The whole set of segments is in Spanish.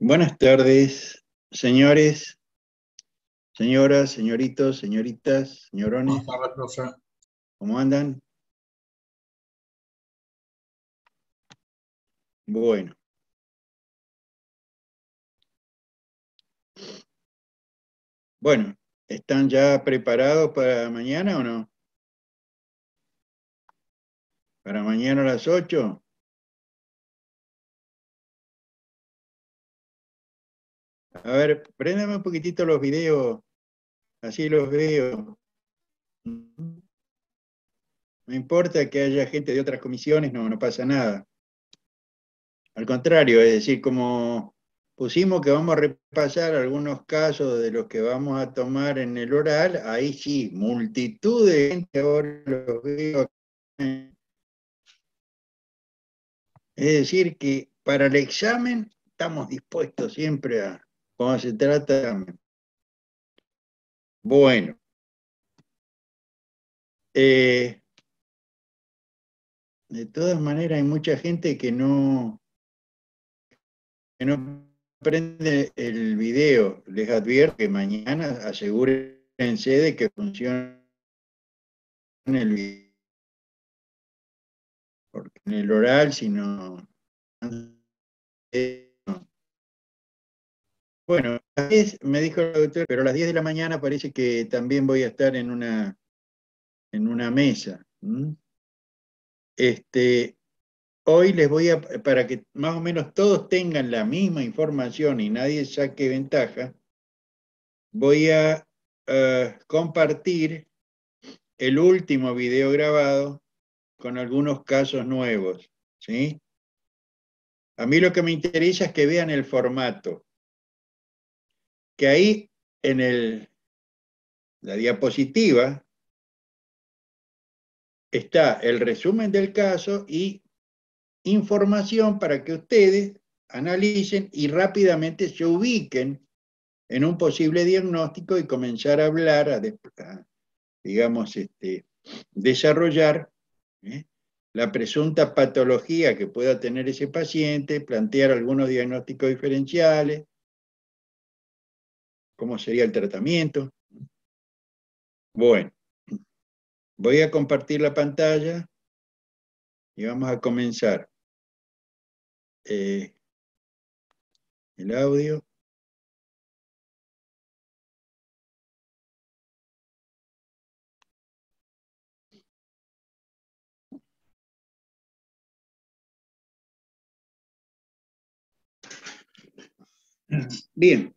Buenas tardes, señores, señoras, señoritos, señoritas, señorones. Buenas tardes, profe. ¿Cómo andan? Bueno. Bueno, ¿están ya preparados para mañana o no? ¿Para mañana a las 8? A ver, préndame un poquitito los videos, así los veo. No importa que haya gente de otras comisiones, no pasa nada. Al contrario, es decir, como pusimos que vamos a repasar algunos casos de los que vamos a tomar en el oral, ahí sí, multitud de gente ahora los veo. Es decir, que para el examen estamos dispuestos siempre a, cuando se trata de examen. Bueno, de todas maneras hay mucha gente que no prende el video. Les advierto que mañana asegúrense de que funcione el video, porque en el oral, si no... Bueno, a las 10 me dijo el doctor, pero a las 10 de la mañana parece que también voy a estar en una mesa. Este, hoy les voy a, para que más o menos todos tengan la misma información y nadie saque ventaja, voy a compartir el último video grabado con algunos casos nuevos, ¿sí? A mí lo que me interesa es que vean el formato, que ahí en la diapositiva está el resumen del caso y información para que ustedes analicen y rápidamente se ubiquen en un posible diagnóstico y comenzar a hablar, digamos, desarrollar ¿eh? la presunta patología que pueda tener ese paciente, plantear algunos diagnósticos diferenciales, cómo sería el tratamiento. Bueno, voy a compartir la pantalla y vamos a comenzar. El audio. Bien,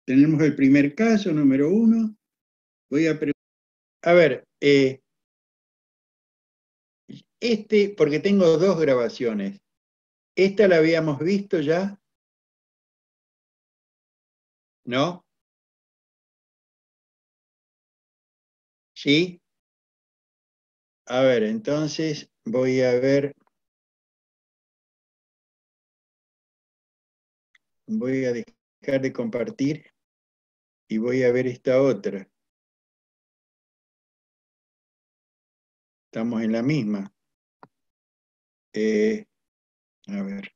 tenemos el primer caso, número 1. Voy a ver, porque tengo dos grabaciones. ¿Esta la habíamos visto ya? ¿No? ¿Sí? A ver, entonces voy a ver, voy a dejar de compartir y voy a ver esta otra. Estamos en la misma. A ver.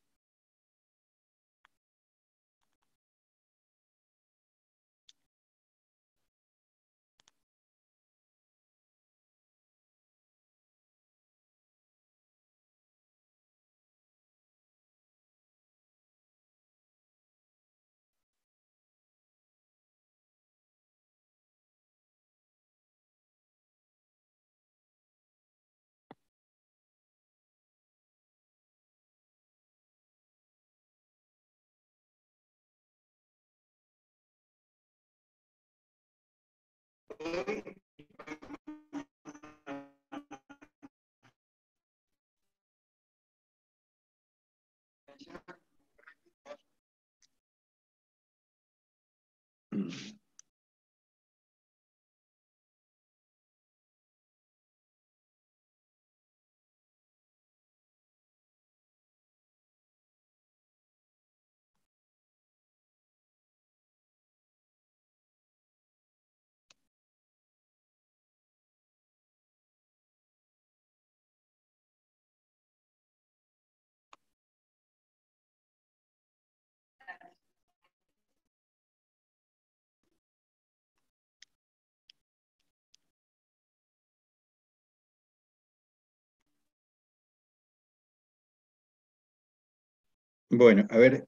Bueno, a ver.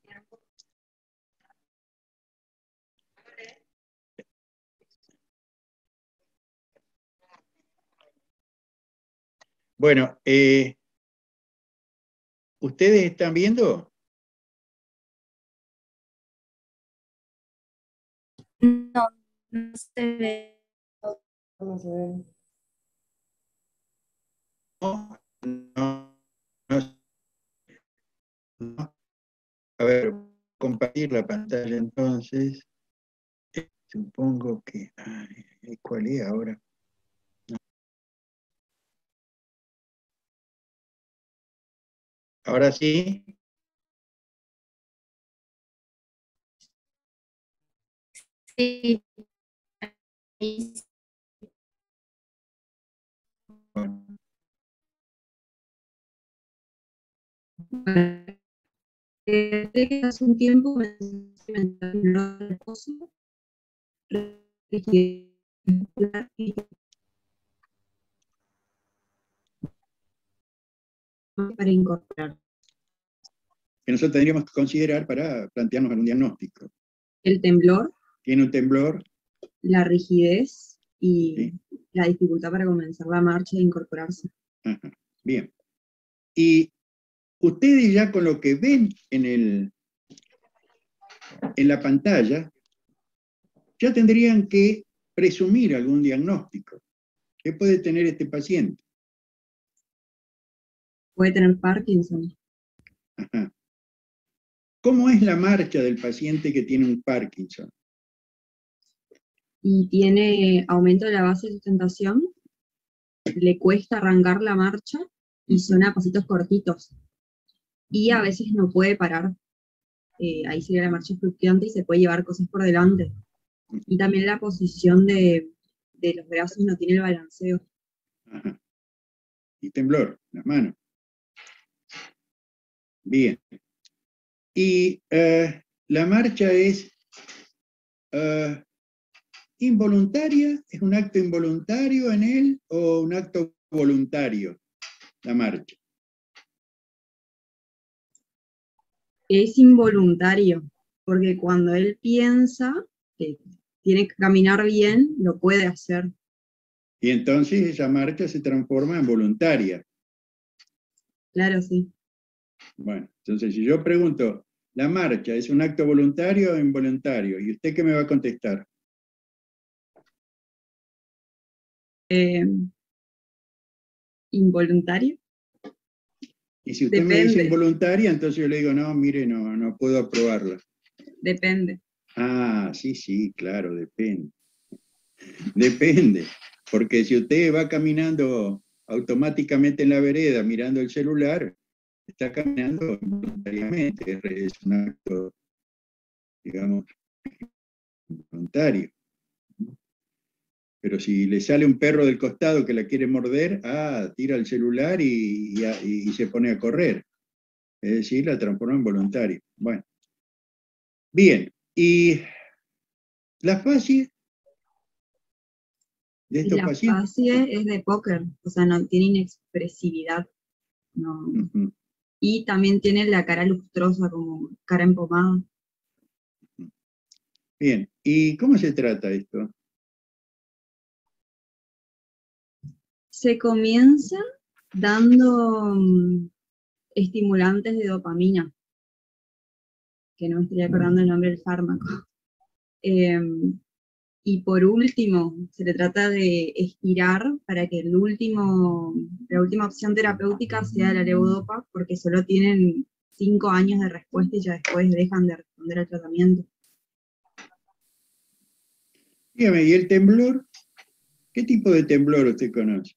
Bueno, ¿ustedes están viendo? No, no se ve. No se ve. No, no, no, no. A ver, compartir la pantalla entonces. Supongo que... ay, ¿cuál es ahora? Ahora sí. Sí. Bueno, Que hace un tiempo me para incorporar que nosotros tendríamos que considerar para plantearnos algún diagnóstico. el temblor, Tiene un temblor, la rigidez y ¿sí? la dificultad para comenzar la marcha e incorporarse. Ajá. Bien. Y ustedes ya con lo que ven en la pantalla, ya tendrían que presumir algún diagnóstico. ¿Qué puede tener este paciente? Puede tener Parkinson. Ajá. ¿Cómo es la marcha del paciente que tiene un Parkinson? Y tiene aumento de la base de sustentación, le cuesta arrancar la marcha y son a pasitos cortitos. Y a veces no puede parar. Ahí sería la marcha fluctuante y se puede llevar cosas por delante. Y también la posición de los brazos no tiene el balanceo. Ajá. Y temblor, las manos. Bien. Y la marcha es involuntaria, ¿es un acto involuntario en él o un acto voluntario, la marcha? Es involuntario, porque cuando él piensa que tiene que caminar bien, lo puede hacer. Y entonces esa marcha se transforma en voluntaria. Claro, sí. Bueno, entonces si yo pregunto, ¿la marcha es un acto voluntario o involuntario? ¿Y usted qué me va a contestar? Eh, ¿Involuntario? Y si usted me dice Depende, involuntaria, entonces yo le digo, no, mire, no puedo aprobarla. depende. Ah, sí, claro, depende. Depende, porque si usted va caminando automáticamente en la vereda mirando el celular, está caminando voluntariamente, es un acto, digamos, voluntario. Pero si le sale un perro del costado que la quiere morder, tira el celular y se pone a correr. Es decir, la transforma en voluntario. Bueno, bien. ¿Y la fascia de Y estos la pacientes? fase es de póker, o sea, no tiene inexpresividad. No. Uh-huh. Y también tiene la cara lustrosa, como cara empomada. Bien, ¿y cómo se trata esto? Se comienza dando estimulantes de dopamina, que no me estoy acordando el nombre del fármaco. Y por último, se le trata de estirar para que la última opción terapéutica sea la levodopa, porque solo tienen 5 años de respuesta y ya después dejan de responder al tratamiento. Dígame, ¿y el temblor? ¿Qué tipo de temblor usted conoce?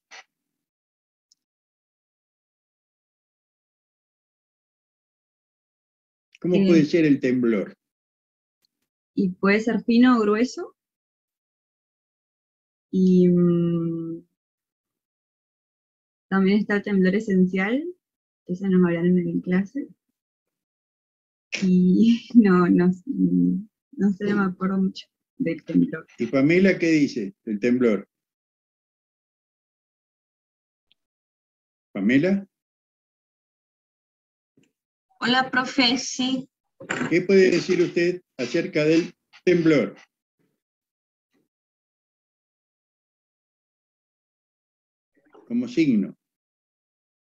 ¿Cómo puede ser el temblor? Y puede ser fino o grueso, y también está el temblor esencial, que eso nos hablaron en mi clase, y no sé, no me acuerdo mucho del temblor. ¿Y Pamela qué dice del temblor? ¿Pamela? Hola, profe, sí. ¿Qué puede decir usted acerca del temblor? Como signo.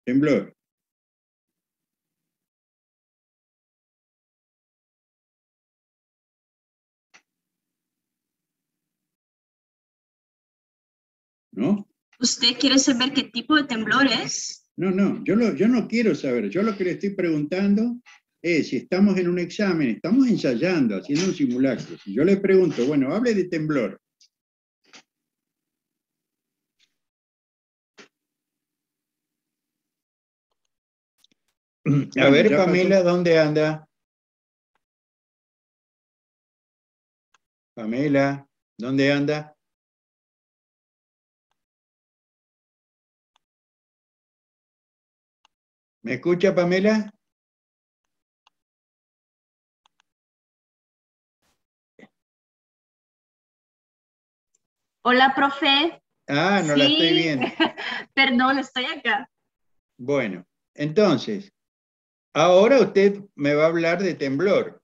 Temblor. ¿No? ¿Usted quiere saber qué tipo de temblor es? No, yo no quiero saber. Yo lo que le estoy preguntando es si estamos en un examen, estamos ensayando, haciendo un simulacro. Si yo le pregunto, bueno, hable de temblor. A Bueno, ver, ya Pamela, pasó. ¿dónde anda? Pamela, ¿dónde anda? ¿Me escucha, Pamela? Hola, profe. Ah, no la estoy Sí, viendo. perdón, estoy acá. Bueno, entonces, ahora usted me va a hablar de temblor,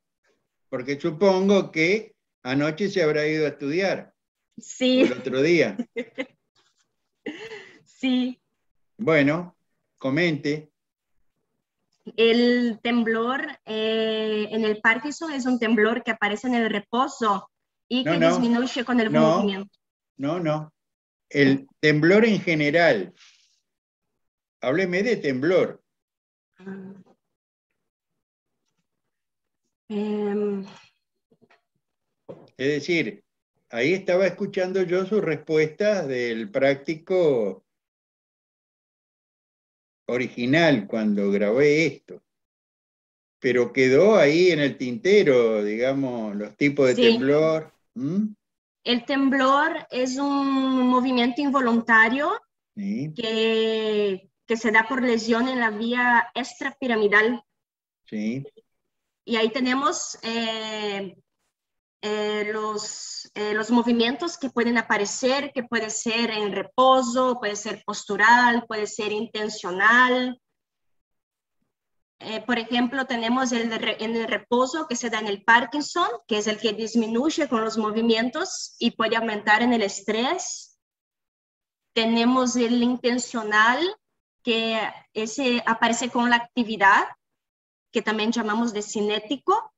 porque supongo que anoche se habrá ido a estudiar, o el Sí, otro día. sí. Bueno, comente. El temblor en el Parkinson es un temblor que aparece en el reposo y No, que no, disminuye con el no, movimiento. no. El temblor en general. Hábleme de temblor. Em, Es decir, ahí estaba escuchando yo sus respuestas del práctico original cuando grabé esto, pero quedó ahí en el tintero, digamos, los tipos de sí, temblor. ¿Mm? el temblor es un movimiento involuntario Sí, que se da por lesión en la vía extrapiramidal. sí. Y ahí tenemos los movimientos que pueden aparecer, que puede ser en reposo, puede ser postural, puede ser intencional. Por ejemplo, tenemos en el reposo que se da en el Parkinson, que es el que disminuye con los movimientos y puede aumentar en el estrés. Tenemos el intencional, que ese aparece con la actividad, que también llamamos de cinético.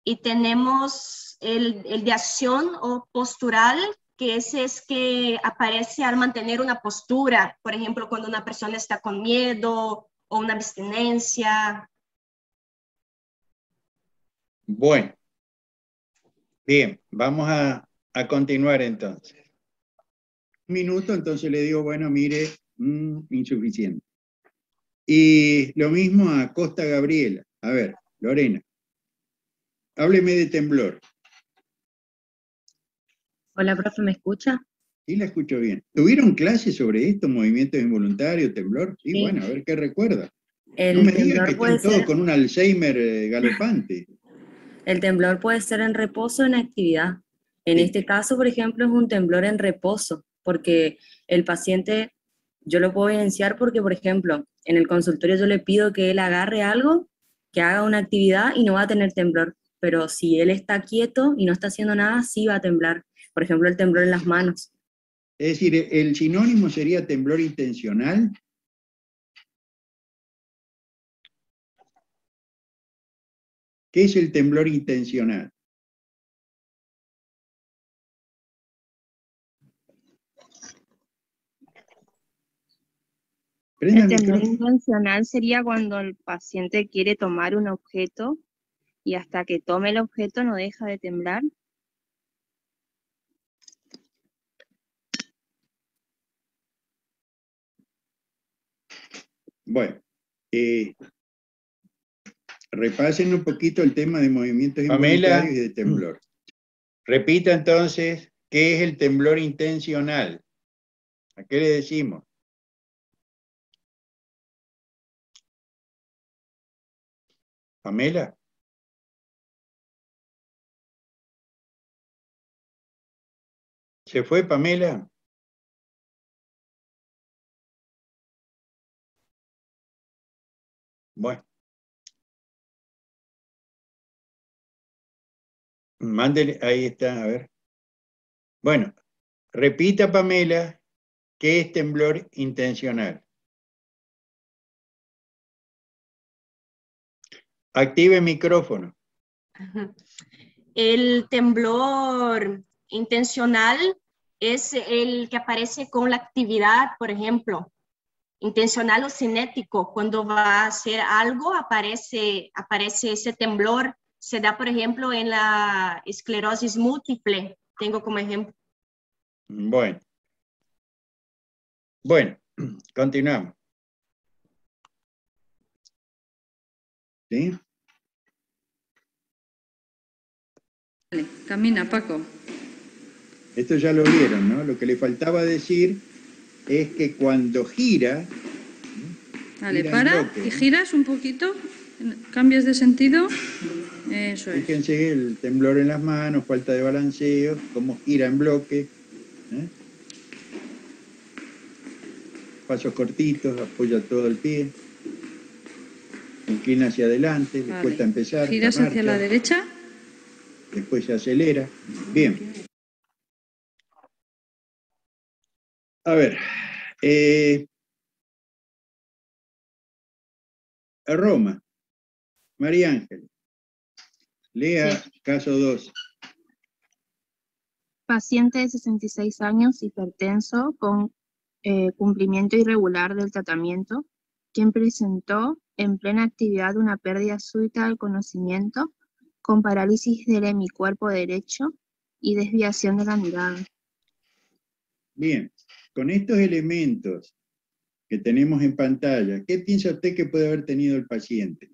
Y tenemos el de acción o postural, que ese es que aparece al mantener una postura, por ejemplo, cuando una persona está con miedo o una abstinencia. Bueno, bien, vamos a continuar entonces. Un minuto, entonces le digo, bueno, mire, insuficiente. Y lo mismo a Costa Gabriela. A ver, Lorena, hábleme de temblor. Hola, profe, ¿me escucha? Sí, la escucho bien. ¿Tuvieron clases sobre esto, movimientos involuntarios, temblor? Sí, Sí. bueno, a ver qué recuerda. No El me digan que temblor puede están todos ser, con un Alzheimer galopante. el temblor puede ser en reposo o en actividad. En Sí. este caso, por ejemplo, es un temblor en reposo, porque el paciente, yo lo puedo evidenciar porque, por ejemplo, en el consultorio yo le pido que él agarre algo, que haga una actividad y no va a tener temblor. Pero si él está quieto y no está haciendo nada, sí va a temblar. Por ejemplo, el temblor en las manos. Es decir, el sinónimo sería temblor intencional. ¿Qué es el temblor intencional? Prenda El el temblor micrófono. intencional sería cuando el paciente quiere tomar un objeto y hasta que tome el objeto no deja de temblar. Bueno, repasen un poquito el tema de movimientos Pamela. involuntarios y de temblor. Repita entonces, ¿qué es el temblor intencional? ¿A qué le decimos? Pamela. ¿Se fue Pamela? Bueno. Mándele, ahí está, a ver. Bueno, repita, Pamela, ¿qué es temblor intencional? Active el micrófono. El temblor intencional es el que aparece con la actividad, por ejemplo, intencional o cinético. Cuando va a hacer algo, aparece ese temblor. Se da, por ejemplo, en la esclerosis múltiple. Tengo como ejemplo. Bueno, continuamos. ¿Sí? Vale, camina, Paco. Esto ya lo vieron, ¿no? Lo que le faltaba decir es que cuando gira... Vale, gira en para bloque, y giras un poquito, cambias de sentido. Eso es. Fíjense el temblor en las manos, falta de balanceo, cómo gira en bloque. Pasos cortitos, apoya todo el pie. Inclina hacia adelante, le Vale. cuesta empezar. Giras hacia la derecha. Después se acelera. Bien. A ver. Roma. María Ángel. Lea Sí. caso 2. Paciente de 66 años, hipertenso, con cumplimiento irregular del tratamiento, quien presentó en plena actividad una pérdida súbita del conocimiento, con parálisis del hemicuerpo derecho y desviación de la mirada. Bien. Con estos elementos que tenemos en pantalla, ¿qué piensa usted que puede haber tenido el paciente?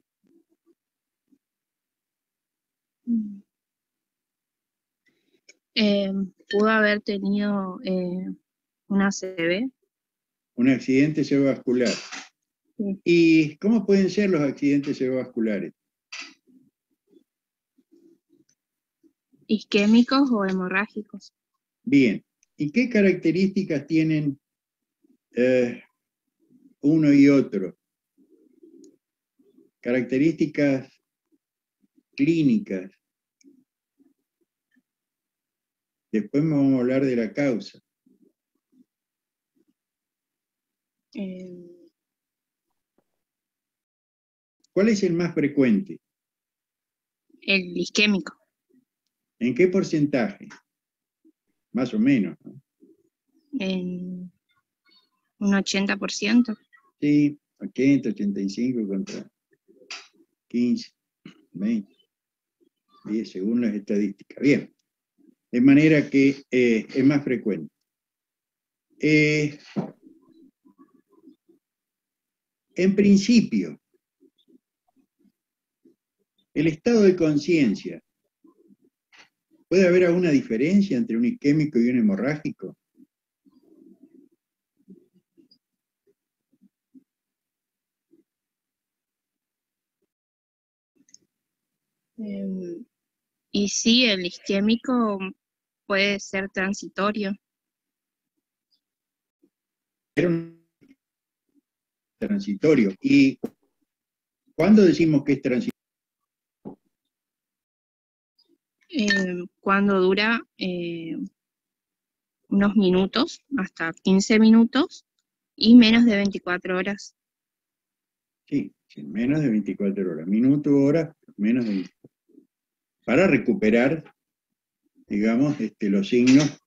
Pudo haber tenido una ACV. Un accidente cerebrovascular. Sí. ¿Y cómo pueden ser los accidentes cerebrovasculares? Isquémicos o hemorrágicos. Bien. ¿Y qué características tienen uno y otro? Características clínicas. Después vamos a hablar de la causa. ¿Cuál es el más frecuente? El isquémico. ¿En qué porcentaje? Más o menos, ¿no? En un 80%. Sí, 80, 85 contra 15, 20, 10, según las estadísticas. Bien, de manera que es más frecuente. En principio, el estado de conciencia, ¿puede haber alguna diferencia entre un isquémico y un hemorrágico? Y sí, el isquémico puede ser transitorio. Era un transitorio. ¿Y cuándo decimos que es transitorio? Cuando dura unos minutos, hasta 15 minutos, y menos de 24 horas. Sí, menos de 24 horas. Minuto, hora, menos de 24. Para recuperar, digamos, los signos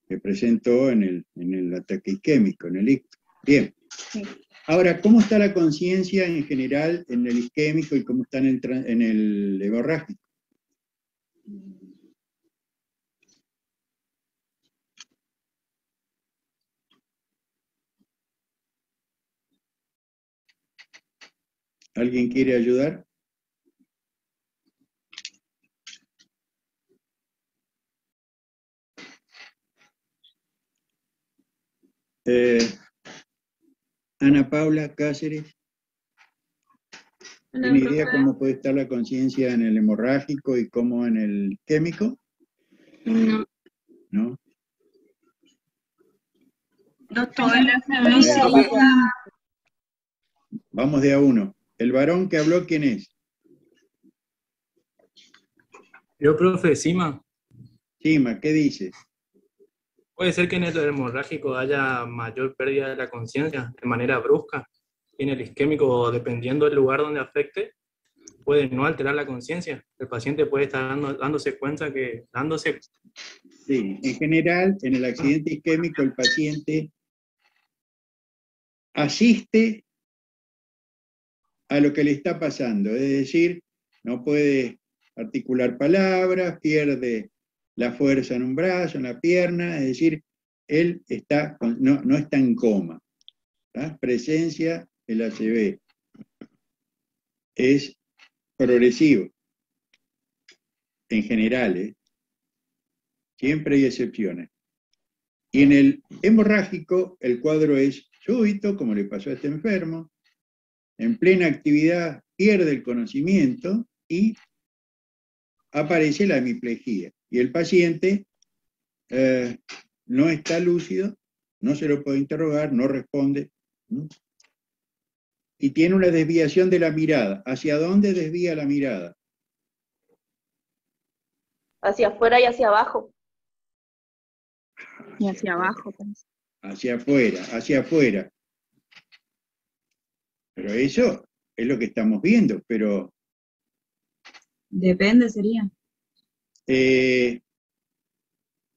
que presentó en el ataque isquémico, en el ictus. Bien. Sí. Ahora, ¿cómo está la conciencia en general en el isquémico y cómo está en el hemorrágico? ¿Alguien quiere ayudar? Ana Paula Cáceres. ¿Tiene idea cómo puede estar la conciencia en el hemorrágico y cómo en el isquémico? No. ¿No? Doctor, Vamos de a uno. ¿El varón que habló quién es? Yo, profe, Sima, Chima, ¿qué dice? puede ser que en el hemorrágico haya mayor pérdida de la conciencia de manera brusca. Y en el isquémico, dependiendo del lugar donde afecte, puede no alterar la conciencia. El paciente puede estar dándose cuenta que, Sí, en general, en el accidente isquémico, el paciente asiste a lo que le está pasando, es decir, no puede articular palabras, pierde la fuerza en un brazo, en la pierna, es decir, él no está en coma. ¿Tá? Presencia del ACV es progresivo, en general, ¿eh? Siempre hay excepciones. Y en el hemorrágico, el cuadro es súbito, como le pasó a este enfermo, en plena actividad pierde el conocimiento y aparece la hemiplegia. Y el paciente no está lúcido, no se lo puede interrogar, no responde. Y tiene una desviación de la mirada. ¿Hacia dónde desvía la mirada? Hacia afuera y hacia abajo. Y hacia abajo. Pues. Hacia afuera, hacia afuera. Pero eso es lo que estamos viendo, pero... Depende, sería.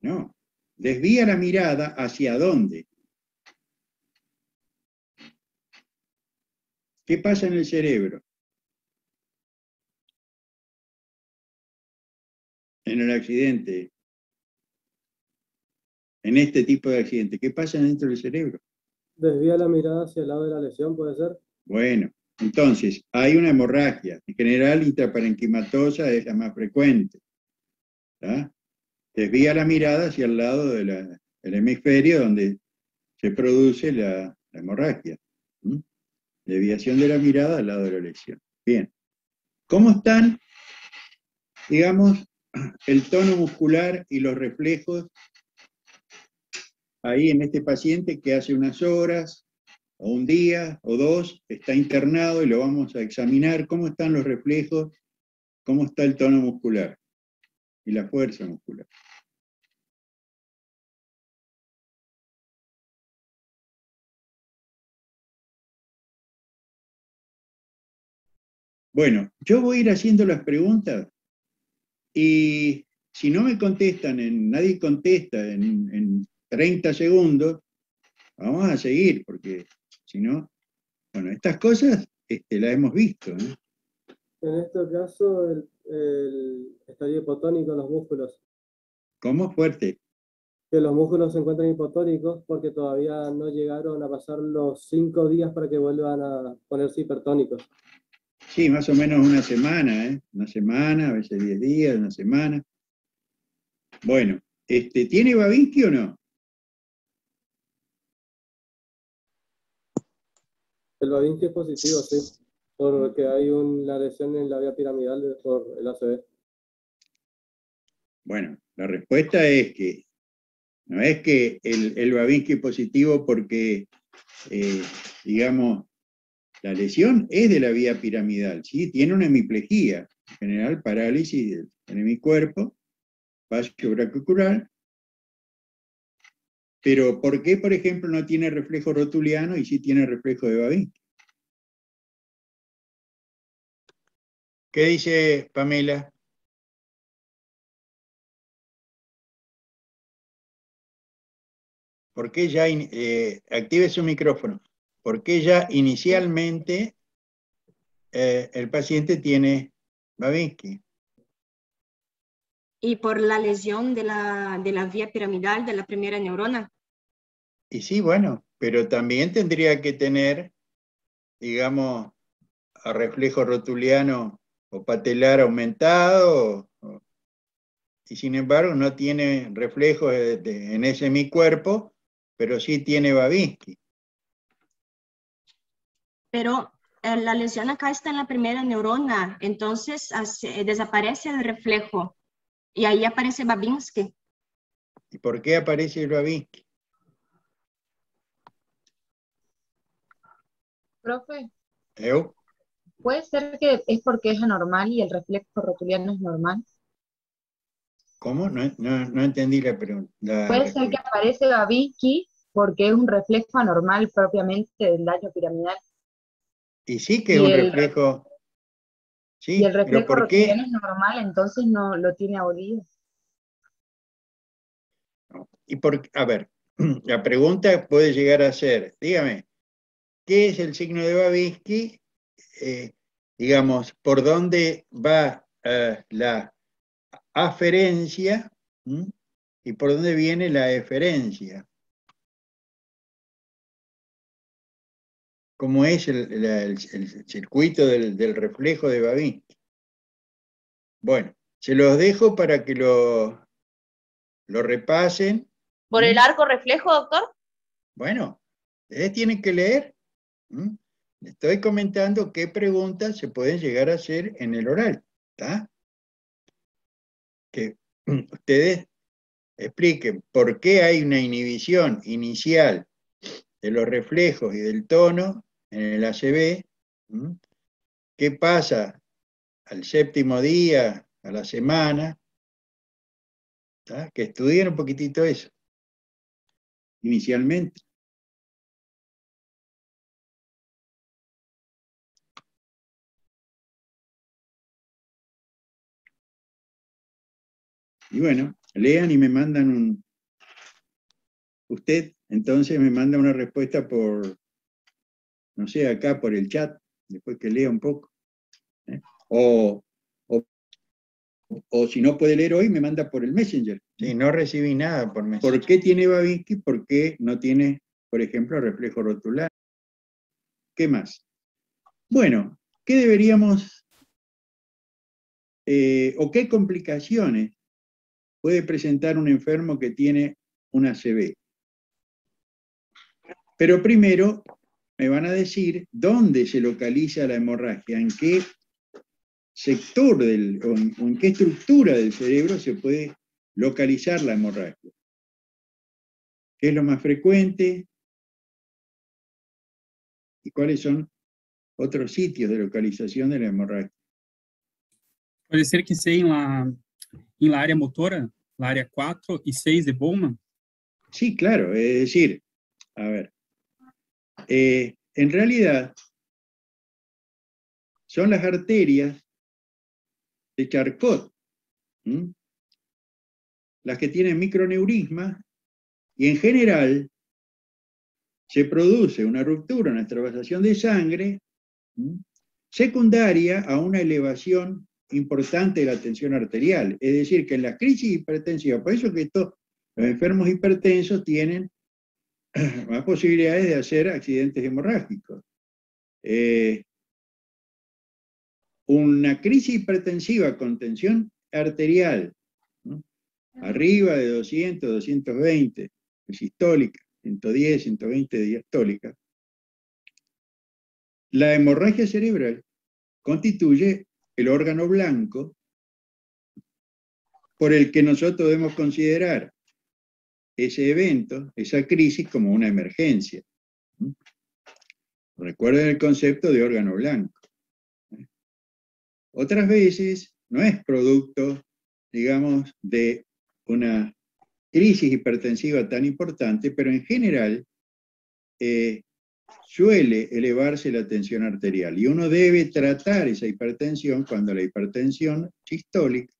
No, desvía la mirada ¿hacia dónde? ¿Qué pasa en el cerebro? En el accidente, en este tipo de accidente, ¿qué pasa dentro del cerebro? Desvía la mirada hacia el lado de la lesión, ¿puede ser? Bueno, entonces, hay una hemorragia. En general, intraparenquimatosa es la más frecuente. ¿Tá? Desvía la mirada hacia el lado del hemisferio donde se produce la hemorragia. Desviación de la mirada al lado de la lesión. Bien. ¿Cómo están, digamos, el tono muscular y los reflejos ahí en este paciente que hace unas horas, o un día, o dos, está internado y lo vamos a examinar? ¿Cómo están los reflejos? ¿Cómo está el tono muscular y la fuerza muscular? Bueno, yo voy a ir haciendo las preguntas y si no me contestan, nadie contesta en 30 segundos, vamos a seguir, porque si no, bueno, estas cosas las hemos visto, ¿eh? En este caso, estaría hipotónico en los músculos. ¿Cómo? Fuerte. Que los músculos se encuentran hipotónicos porque todavía no llegaron a pasar los 5 días para que vuelvan a ponerse hipertónicos. Sí, más o menos una semana, ¿eh? Una semana, a veces 10 días, una semana. Bueno, ¿tiene Babinski o no? El Babinski es positivo, sí, porque hay una lesión en la vía piramidal por el ACV. Bueno, la respuesta es que no es que el Babinski es positivo porque, digamos, la lesión es de la vía piramidal, ¿sí? Tiene una hemiplegia, en general parálisis del hemicuerpo, fascio brachiocular. Pero ¿por qué, por ejemplo, no tiene reflejo rotuliano y sí tiene reflejo de Babinski? ¿Qué dice Pamela? ¿Por qué ya active su micrófono? ¿Por qué ya inicialmente el paciente tiene Babinski? Y por la lesión de la vía piramidal de la primera neurona. Y sí, bueno, pero también tendría que tener, digamos, a reflejo rotuliano o patelar aumentado, y sin embargo no tiene reflejos en ese hemicuerpo, pero sí tiene Babinski. Pero la lesión acá está en la primera neurona, entonces desaparece el reflejo y ahí aparece Babinski. ¿Y por qué aparece el Babinski? Profe, ¿Eu? ¿Puede ser que es porque es anormal y el reflejo rotuliano es normal? ¿Cómo? No entendí la pregunta. ¿Puede ser que aparece Babinski porque es un reflejo anormal propiamente del daño piramidal? Y sí que es Y un el, reflejo, y el sí, pero reflejo ¿por qué? rotuliano es normal, entonces no lo tiene abolido. A ver, la pregunta puede llegar a ser, dígame, ¿qué es el signo de Babinski? Digamos, ¿por dónde va la aferencia? ¿Mm? ¿Y por dónde viene la eferencia? ¿Cómo es el circuito del reflejo de Babinski? Bueno, se los dejo para que lo repasen. ¿Por el arco reflejo, doctor? Bueno, ustedes tienen que leer. Les estoy comentando qué preguntas se pueden llegar a hacer en el oral. ¿Está? Que ustedes expliquen por qué hay una inhibición inicial de los reflejos y del tono en el ACV. ¿Qué pasa al séptimo día, a la semana? ¿Está? Que estudien un poquitito eso, inicialmente. Y bueno, lean y me mandan usted entonces me manda una respuesta por, no sé, acá por el chat, después que lea un poco. O si no puede leer hoy, me manda por el Messenger. Sí, no recibí nada por Messenger. ¿Por qué tiene Babinski? ¿Por qué no tiene, por ejemplo, reflejo rotular? ¿Qué más? Bueno, ¿qué deberíamos, o qué complicaciones puede presentar un enfermo que tiene una ACV? Pero primero me van a decir dónde se localiza la hemorragia, en qué sector o en qué estructura del cerebro se puede localizar la hemorragia. ¿Qué es lo más frecuente? ¿Y cuáles son otros sitios de localización de la hemorragia? Pode ser que seja em la área motora, la área 4 y 6 de Bowman. Sí, claro, es decir, a ver, en realidad son las arterias de Charcot, las que tienen microneurisma, y en general se produce una ruptura en la extravasación de sangre secundaria a una elevación importante de la tensión arterial. Es decir, que en la crisis hipertensiva, por eso que los enfermos hipertensos tienen más posibilidades de hacer accidentes hemorrágicos. Una crisis hipertensiva con tensión arterial arriba de 200, 220 de sistólica, 110, 120 de diastólica, la hemorragia cerebral constituye el órgano blanco por el que nosotros debemos considerar ese evento, esa crisis, como una emergencia. Recuerden el concepto de órgano blanco. Otras veces no es producto, digamos, de una crisis hipertensiva tan importante, pero en general suele elevarse la tensión arterial y uno debe tratar esa hipertensión cuando la hipertensión sistólica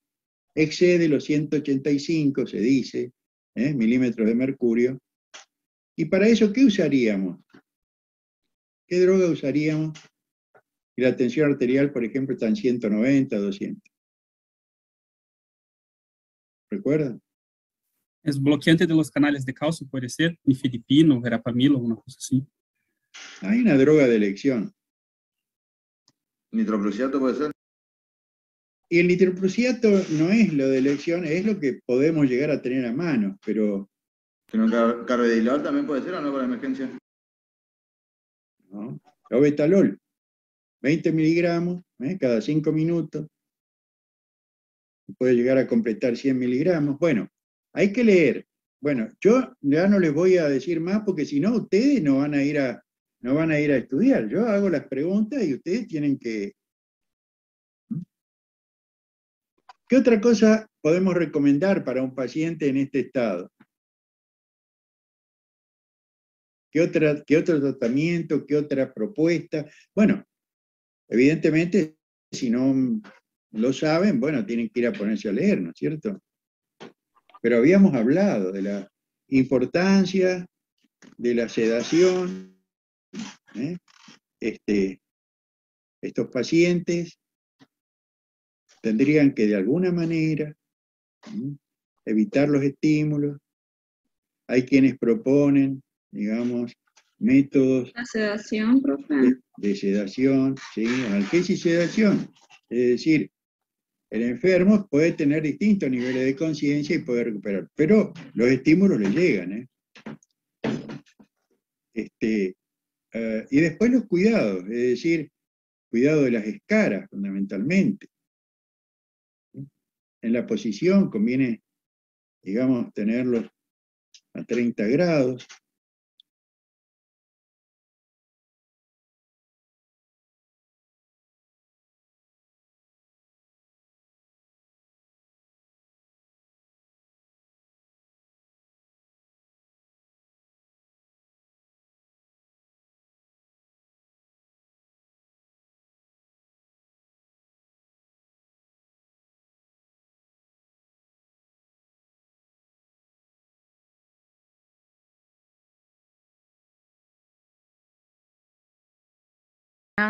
excede los 185, se dice, milímetros de mercurio. ¿Y para eso qué usaríamos? ¿Qué droga usaríamos? Y la tensión arterial, por ejemplo, está en 190, 200. ¿Recuerdan? Es bloqueante de los canales de calcio, puede ser, nifedipino, verapamil, alguna cosa así. Hay una droga de elección. ¿Nitroprusiato puede ser? Y el nitroprusiato no es lo de elección, es lo que podemos llegar a tener a mano, pero... ¿Carvedilol también puede ser o no para emergencia? No, obetalol, 20 miligramos cada 5 minutos. Puede llegar a completar 100 miligramos. Bueno, hay que leer. Bueno, yo ya no les voy a decir más porque si no, ustedes no van a ir a no van a ir a estudiar. Yo hago las preguntas y ustedes tienen que... ¿Qué otra cosa podemos recomendar para un paciente en este estado? ¿Qué otro tratamiento? ¿Qué otra propuesta? Bueno, evidentemente, si no lo saben, bueno, tienen que ir a ponerse a leer, ¿no es cierto? Pero habíamos hablado de la importancia de la sedación. Estos pacientes tendrían que de alguna manera evitar los estímulos. Hay quienes proponen, digamos, métodos La sedación, profe. de sedación, ¿sí? Analgesia y sedación. Es decir, el enfermo puede tener distintos niveles de conciencia y puede recuperar, pero los estímulos le llegan. Y después los cuidados, es decir, cuidado de las escaras, fundamentalmente. En la posición conviene, digamos, tenerlos a 30 grados.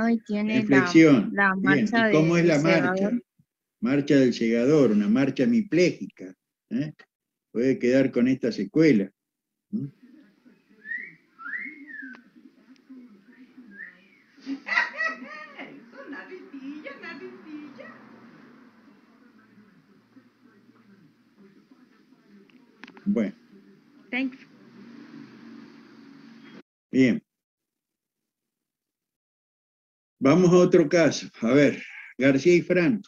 Y tiene Inflexión. la Bien, marcha ¿y cómo es del la marcha? segador. Marcha del segador, una marcha hemipléjica. Puede quedar con esta secuela. Bueno. Thanks. Bien. Vamos a otro caso. A ver, García y Fran.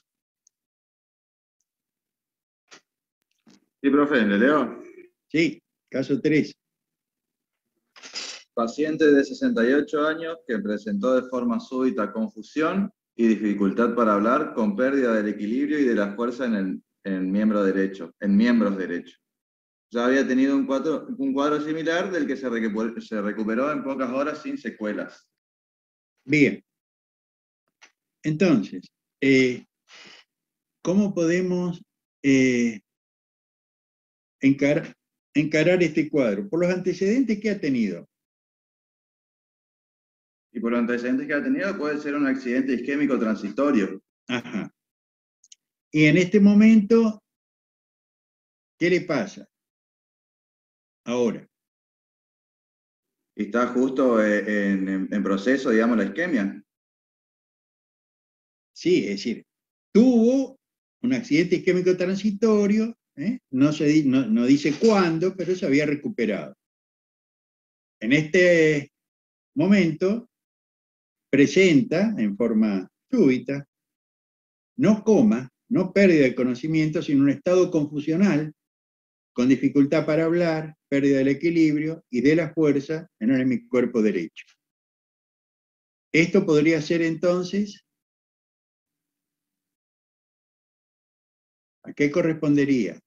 Sí, profe, ¿le leo? Sí, caso 3. Paciente de 68 años que presentó de forma súbita confusión y dificultad para hablar con pérdida del equilibrio y de la fuerza en miembros derechos. Ya había tenido un cuadro similar del que se recuperó en pocas horas sin secuelas. Bien. Entonces, ¿cómo podemos encarar este cuadro? Por los antecedentes que ha tenido. Y por los antecedentes que ha tenido puede ser un accidente isquémico transitorio. Ajá. Y en este momento, ¿qué le pasa? Ahora. ¿Está justo en proceso, digamos, la isquemia? Sí, es decir, tuvo un accidente isquémico transitorio, no dice cuándo, pero se había recuperado. En este momento presenta en forma súbita, no coma, no pérdida de conocimiento, sino un estado confusional, con dificultad para hablar, pérdida del equilibrio y de la fuerza en el hemiscuerpo derecho. Esto podría ser entonces, ¿a qué correspondería?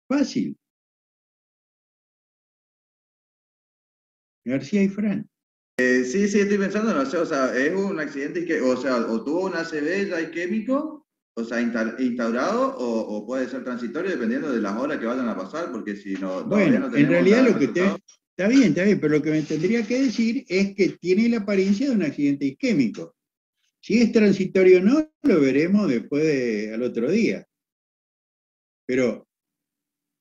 Fácil. García y Fran. Sí, estoy pensando, no sé, o sea, es un accidente que, o sea, o tuvo un ACV ya isquémico, o sea, instaurado, o puede ser transitorio dependiendo de las horas que vayan a pasar, porque si no, todavía no tenemos. En realidad lo que resultado. está bien, pero lo que me tendría que decir es que tiene la apariencia de un accidente isquémico. Si es transitorio o no, lo veremos después al otro día. Pero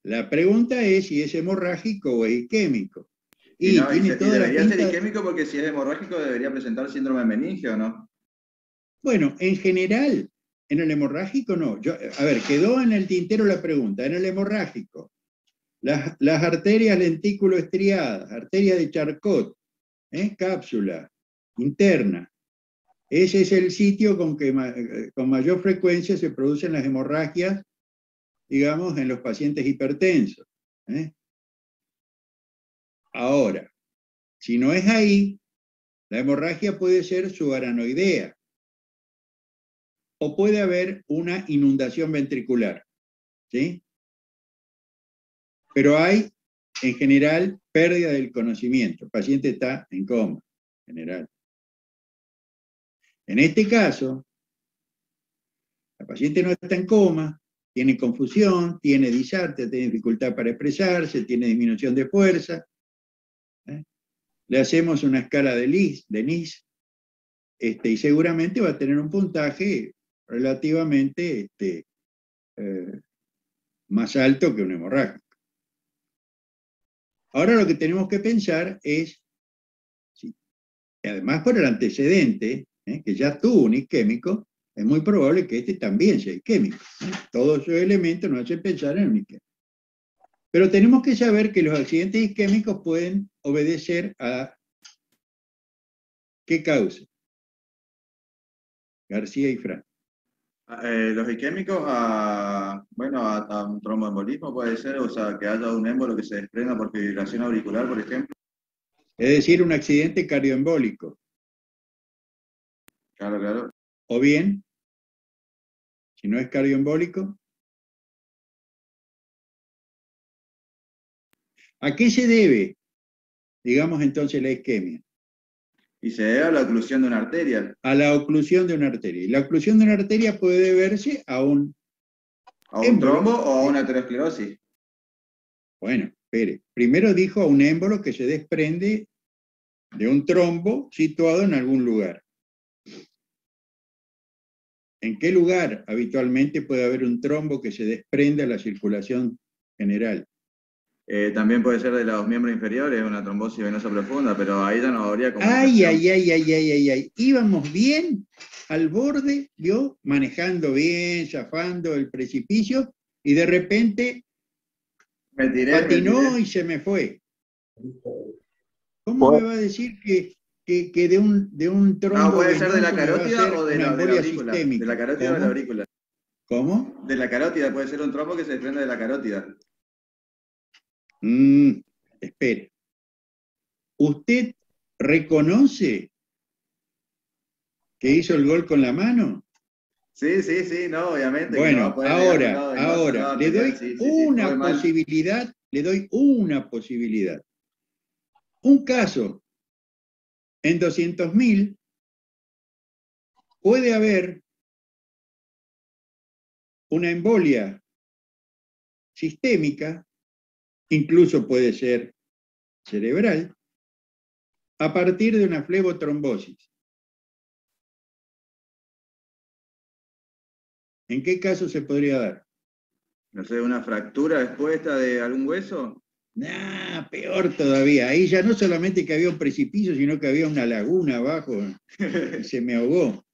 la pregunta es si es hemorrágico o es isquémico. Y debería ser isquémico porque si es hemorrágico debería presentar síndrome de meninge, ¿o no? Bueno, en general, en el hemorrágico no. A ver, quedó en el tintero la pregunta. En el hemorrágico, las arterias lentículo-estriadas, arteria de Charcot, cápsula interna. Ese es el sitio con mayor frecuencia se producen las hemorragias, digamos, en los pacientes hipertensos. Ahora, si no es ahí, la hemorragia puede ser subaranoidea o puede haber una inundación ventricular, ¿sí? Pero hay, en general, pérdida del conocimiento. El paciente está en coma, en general. En este caso, la paciente no está en coma, tiene confusión, tiene disartria, tiene dificultad para expresarse, tiene disminución de fuerza. Le hacemos una escala de NIS, y seguramente va a tener un puntaje relativamente más alto que un hemorrágico. Ahora lo que tenemos que pensar es, sí, además por el antecedente, que ya tuvo un isquémico, es muy probable que este también sea isquémico. Todos esos elementos nos hacen pensar en un isquémico. Pero tenemos que saber que los accidentes isquémicos pueden obedecer a ¿qué causa? García y Fran. Los isquémicos a un tromboembolismo puede ser, o sea, que haya un émbolo que se desprenda por fibrilación auricular, por ejemplo. Es decir, un accidente cardioembólico. Claro, claro. O bien, si no es cardioembólico, ¿a qué se debe, digamos entonces, la isquemia? Y se debe a la oclusión de una arteria. A la oclusión de una arteria. Y la oclusión de una arteria puede deberse a un trombo o a una aterosclerosis. Bueno, espere. Primero dijo a un émbolo que se desprende de un trombo situado en algún lugar. ¿En qué lugar habitualmente puede haber un trombo que se desprende a la circulación general? También puede ser de los miembros inferiores, una trombosis venosa profunda, pero ahí ya no habría comunicación. Ay. Íbamos bien al borde, yo manejando bien, zafando el precipicio, y de repente patinó y se me fue. ¿Cómo me va a decir que de un trombo? No, puede ser de la carótida o de la aurícula. Sistémica? De la carótida o de la aurícula. ¿Cómo? De la carótida, puede ser un trombo que se desprende de la carótida. Espere. ¿Usted reconoce que hizo el gol con la mano? Sí, no, obviamente. Bueno, que no ahora, le doy una posibilidad, le doy una posibilidad. Un caso en 200.000 puede haber una embolia sistémica, incluso puede ser cerebral, a partir de una flebotrombosis. ¿En qué caso se podría dar? No sé, una fractura expuesta de algún hueso. Nah, peor todavía. Ahí ya no solamente que había un precipicio, sino que había una laguna abajo y se me ahogó.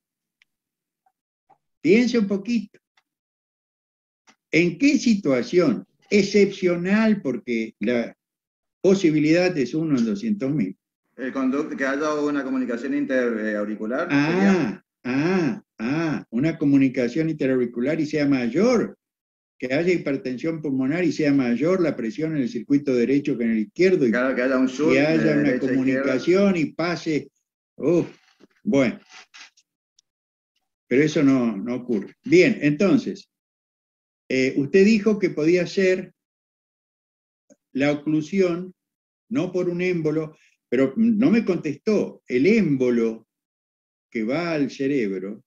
Piense un poquito. ¿En qué situación excepcional, porque la posibilidad es 1 en 200.000? El conducto, que haya una comunicación interauricular. Una comunicación interauricular y sea mayor, que haya hipertensión pulmonar y sea mayor la presión en el circuito derecho que en el izquierdo, claro, que haya un shoot, y haya una comunicación y pase. Bueno, pero eso no ocurre. Bien, entonces, usted dijo que podía ser la oclusión, no por un émbolo, pero no me contestó. El émbolo que va al cerebro,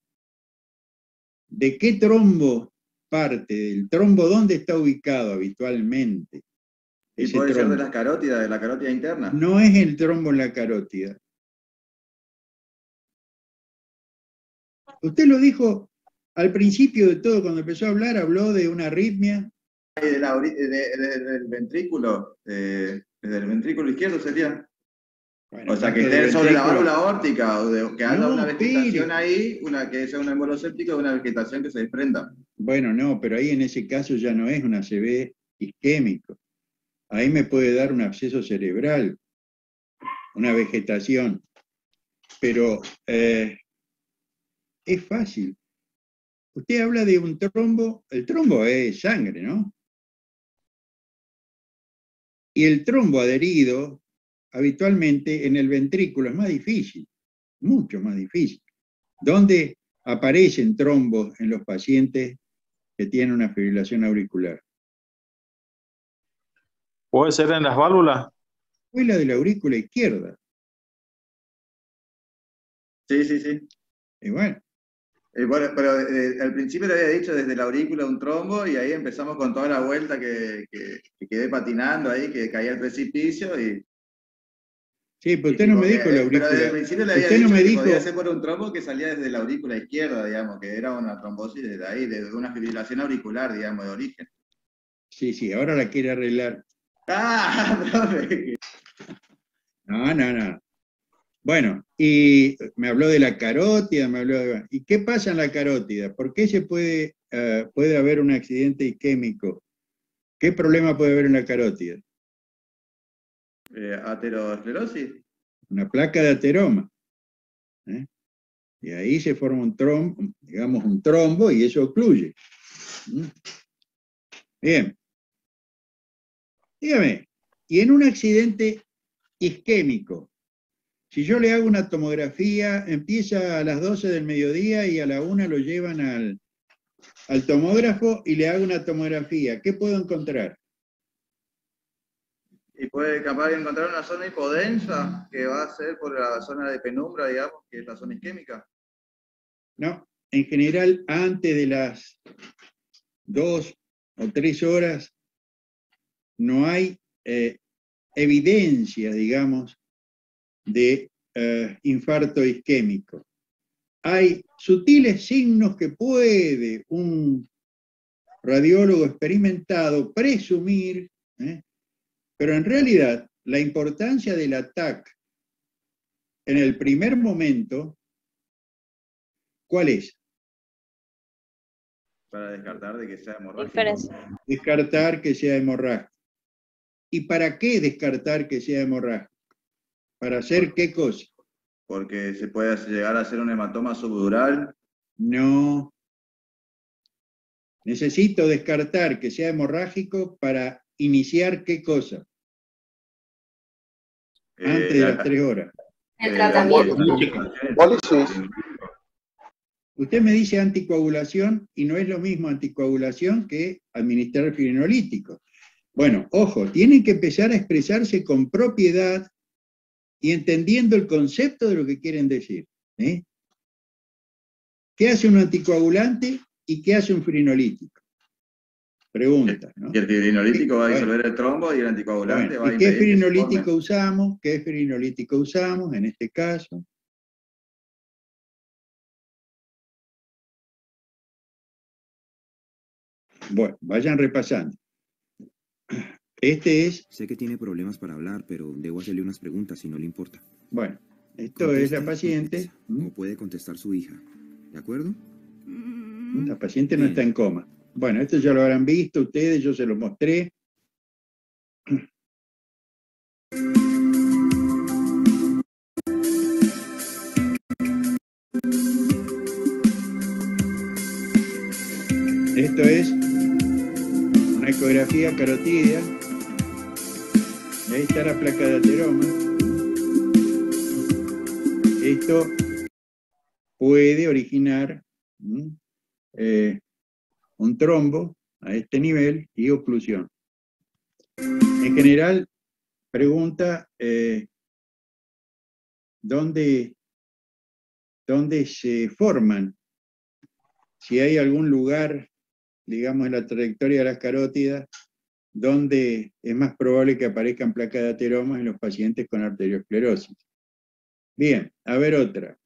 ¿de qué trombo parte? ¿Del trombo dónde está ubicado habitualmente? Y puede ser de la carótida interna. No es el trombo en la carótida. Usted lo dijo al principio de todo, cuando empezó a hablar, habló de una arritmia. Desde el ventrículo, desde el ventrículo izquierdo sería. Bueno, o sea, que esté sobre la válvula aórtica, o que haya una vegetación ahí, que sea un émbolo séptico, una vegetación que se desprenda. Bueno, no, pero ahí en ese caso ya no es un ACV isquémico. Ahí me puede dar un absceso cerebral, una vegetación. Pero es fácil. Usted habla de un trombo, el trombo es sangre, ¿no? Y el trombo adherido habitualmente en el ventrículo, es más difícil, mucho más difícil. ¿Dónde aparecen trombos en los pacientes que tienen una fibrilación auricular? ¿Puede ser en las válvulas? Fue la de la aurícula izquierda. Sí, sí, sí. Y bueno. Bueno, pero al principio le había dicho desde la aurícula un trombo y ahí empezamos con toda la vuelta que quedé patinando ahí, que caía al precipicio y... Sí, pero usted no me dijo la aurícula. Pero desde el principio le había Usted dicho no me que dijo... podía ser por un trombo que salía desde la aurícula izquierda, digamos, que era una trombosis desde ahí, desde una fibrilación auricular, digamos, de origen. Sí, sí, ahora la quiere arreglar. ¡Ah, profe! No. Bueno, y me habló de la carótida, me habló de... ¿Y qué pasa en la carótida? ¿Por qué se puede haber un accidente isquémico? ¿Qué problema puede haber en la carótida? Aterosclerosis. Una placa de ateroma. ¿Eh? Y ahí se forma un trombo, digamos un trombo, y eso ocluye. Bien. Dígame, y en un accidente isquémico, si yo le hago una tomografía, empieza a las 12 del mediodía y a la 1 lo llevan al tomógrafo y le hago una tomografía, ¿qué puedo encontrar? Y puede capaz de encontrar una zona hipodensa que va a ser por la zona de penumbra, digamos, que es la zona isquémica. No, en general antes de las 2 o 3 horas no hay evidencia, digamos, de infarto isquémico. Hay sutiles signos que puede un radiólogo experimentado presumir, pero en realidad la importancia del ataque en el primer momento, ¿cuál es? Para descartar de que sea hemorrágico. Diferencia. Descartar que sea hemorrágico. ¿Y para qué descartar que sea hemorrágico? ¿Para hacer qué cosa? Porque se puede llegar a hacer un hematoma subdural. No. Necesito descartar que sea hemorrágico para iniciar qué cosa. Antes de las 3 horas. El tratamiento. Usted me dice anticoagulación y no es lo mismo anticoagulación que administrar fibrinolítico. Bueno, ojo, tienen que empezar a expresarse con propiedad y entendiendo el concepto de lo que quieren decir. ¿Qué hace un anticoagulante y qué hace un fibrinolítico? Pregunta, ¿no? Y el fibrinolítico va a disolver el trombo y el anticoagulante va a ¿y qué impedir que se fibrinolítico forme. usamos? ¿Qué fibrinolítico usamos en este caso? Bueno, vayan repasando. Este es... Sé que tiene problemas para hablar, pero debo hacerle unas preguntas si no le importa. Bueno, esto es la paciente. O puede contestar su hija. ¿De acuerdo? La paciente no está en coma. Bueno, esto ya lo habrán visto ustedes, yo se lo mostré. Esto es una ecografía carotídea. Y ahí está la placa de ateroma. Esto puede originar un trombo a este nivel y oclusión. En general, pregunta ¿dónde se forman? Si hay algún lugar, digamos, en la trayectoria de las carótidas, donde es más probable que aparezcan placas de ateroma en los pacientes con arteriosclerosis. Bien, a ver otra.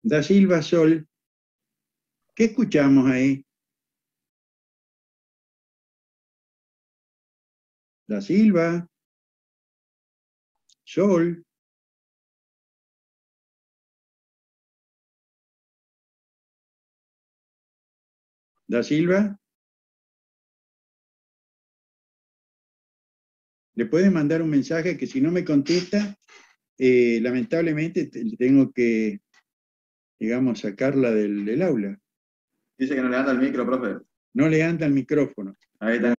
Da Silva Sol, ¿qué escuchamos ahí? Da Silva, Sol. Da Silva. Le puede mandar un mensaje que si no me contesta, lamentablemente tengo que, digamos, sacarla del aula. Dice que no le anda el micro, profe. No le anda el micrófono. Ahí está.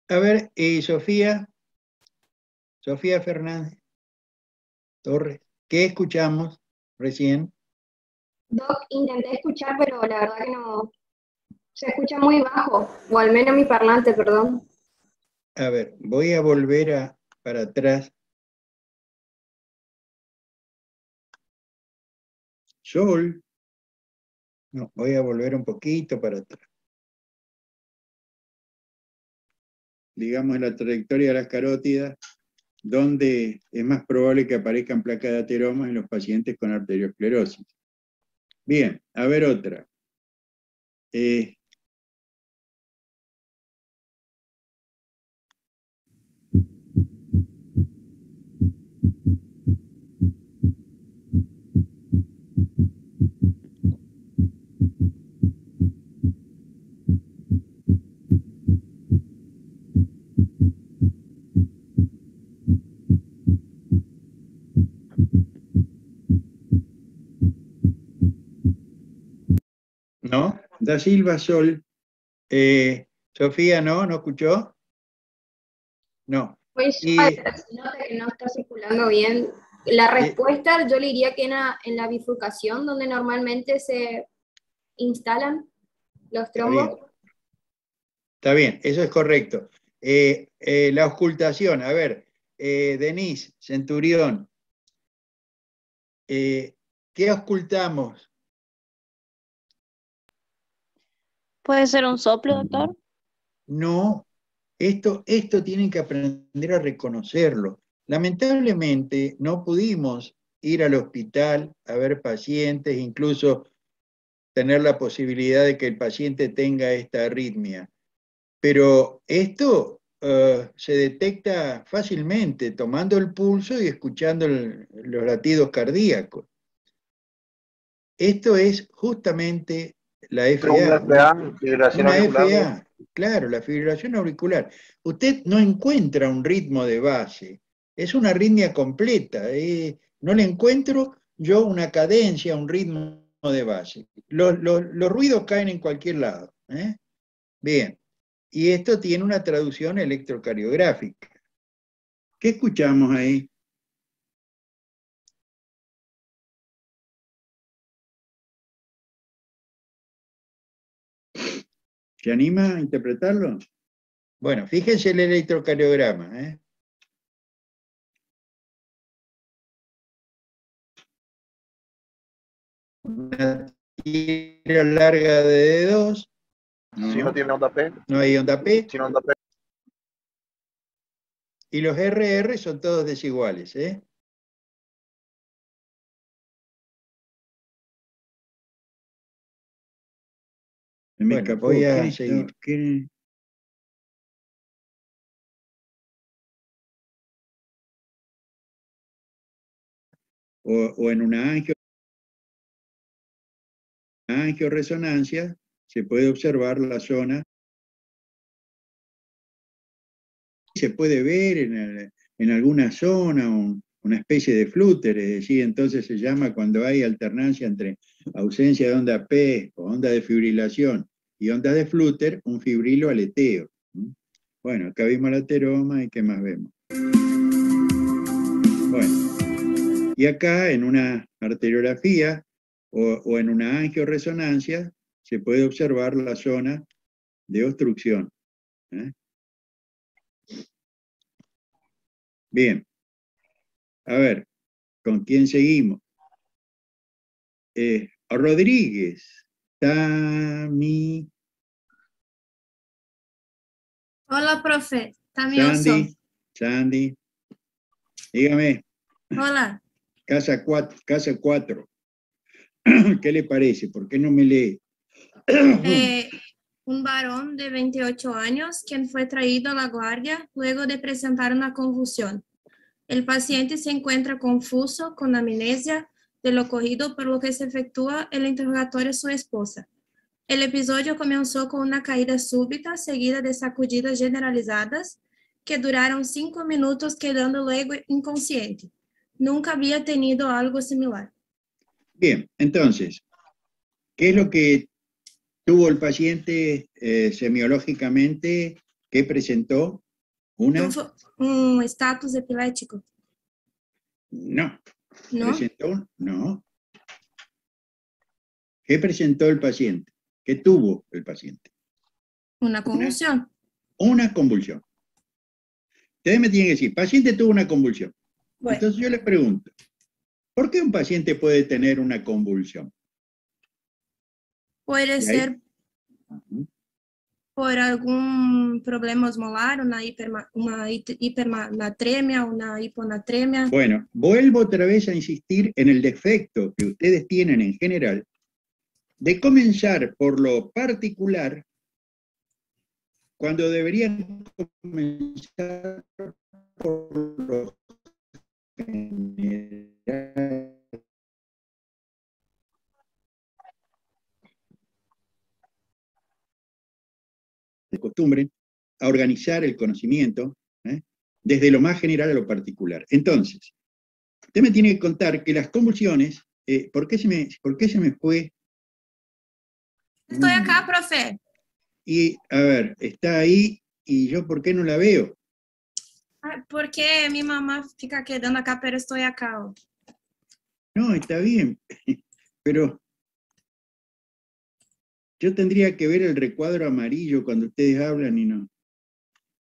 A ver, Sofía Fernández Torres, ¿qué escuchamos recién? Doc, intenté escuchar, pero la verdad que no, se escucha muy bajo, o al menos mi parlante, perdón. A ver, voy a volver para atrás. Sol. No, voy a volver un poquito para atrás. Digamos la trayectoria de las carótidas, donde es más probable que aparezcan placas de ateromas en los pacientes con arteriosclerosis. Bien, a ver otra. ¿No? Da Silva Sol. Sofía, ¿no? ¿No escuchó? No. Pues se nota que no está circulando bien. La respuesta yo le diría que en la bifurcación, donde normalmente se instalan los trombos. Está bien, eso es correcto. La auscultación, a ver, Denise, Centurión, ¿qué auscultamos? ¿Puede ser un soplo, doctor? No, esto tienen que aprender a reconocerlo. Lamentablemente no pudimos ir al hospital a ver pacientes, incluso tener la posibilidad de que el paciente tenga esta arritmia. Pero esto se detecta fácilmente tomando el pulso y escuchando los latidos cardíacos. Esto es justamente la FA. Fibrilación Una auricular. FA, claro, la fibrilación auricular. Usted no encuentra un ritmo de base, es una arritmia completa. No le encuentro yo una cadencia, un ritmo de base. Los ruidos caen en cualquier lado. Bien, y esto tiene una traducción electrocardiográfica. ¿Qué escuchamos ahí? ¿Se anima a interpretarlo? Bueno, fíjense el electrocardiograma. Una tira larga de D2. No, Si no tiene onda P. No hay onda P. Sin onda P. Y los RR son todos desiguales. Bueno, voy a seguir. O en una angioresonancia se puede observar la zona. Se puede ver en alguna zona una especie de flúter, es decir, entonces se llama cuando hay alternancia entre ausencia de onda P o onda de fibrilación y onda de flúter, un fibrilo aleteo. Bueno, acá vimos la ateroma y ¿qué más vemos? Bueno, y acá en una arteriografía o en una angioresonancia se puede observar la zona de obstrucción. Bien, a ver, ¿con quién seguimos? Rodríguez, Tami. Hola, profe. Tamioso. Sandy, dígame. Hola. Casa 4. ¿Qué le parece? ¿Por qué no me lee? Un varón de 28 años quien fue traído a la guardia luego de presentar una convulsión. El paciente se encuentra confuso, con amnesia de lo ocurrido, por lo que se efectúa el interrogatorio a su esposa. El episodio comenzó con una caída súbita, seguida de sacudidas generalizadas, que duraron 5 minutos, quedando luego inconsciente. Nunca había tenido algo similar. Bien, entonces, ¿qué es lo que tuvo el paciente semiológicamente que presentó? ¿Una? Un estatus epiléptico. No. ¿No? ¿Presentó? No. ¿Qué presentó el paciente? ¿Qué tuvo el paciente? Una convulsión. Una convulsión. Ustedes me tienen que decir, paciente tuvo una convulsión. Bueno. Entonces yo les pregunto, ¿por qué un paciente puede tener una convulsión? Puede ser por algún problema osmolar, una hipernatremia, una hiponatremia. Bueno, vuelvo otra vez a insistir en el defecto que ustedes tienen en general de comenzar por lo particular cuando deberían comenzar por lo general. De costumbre a organizar el conocimiento desde lo más general a lo particular. Entonces, usted me tiene que contar que las convulsiones, ¿por qué se me fue? Estoy acá, profe. Y, a ver, está ahí, y yo, ¿por qué no la veo? Porque mi mamá fica quedando acá, pero estoy acá. No, está bien, pero yo tendría que ver el recuadro amarillo cuando ustedes hablan y no.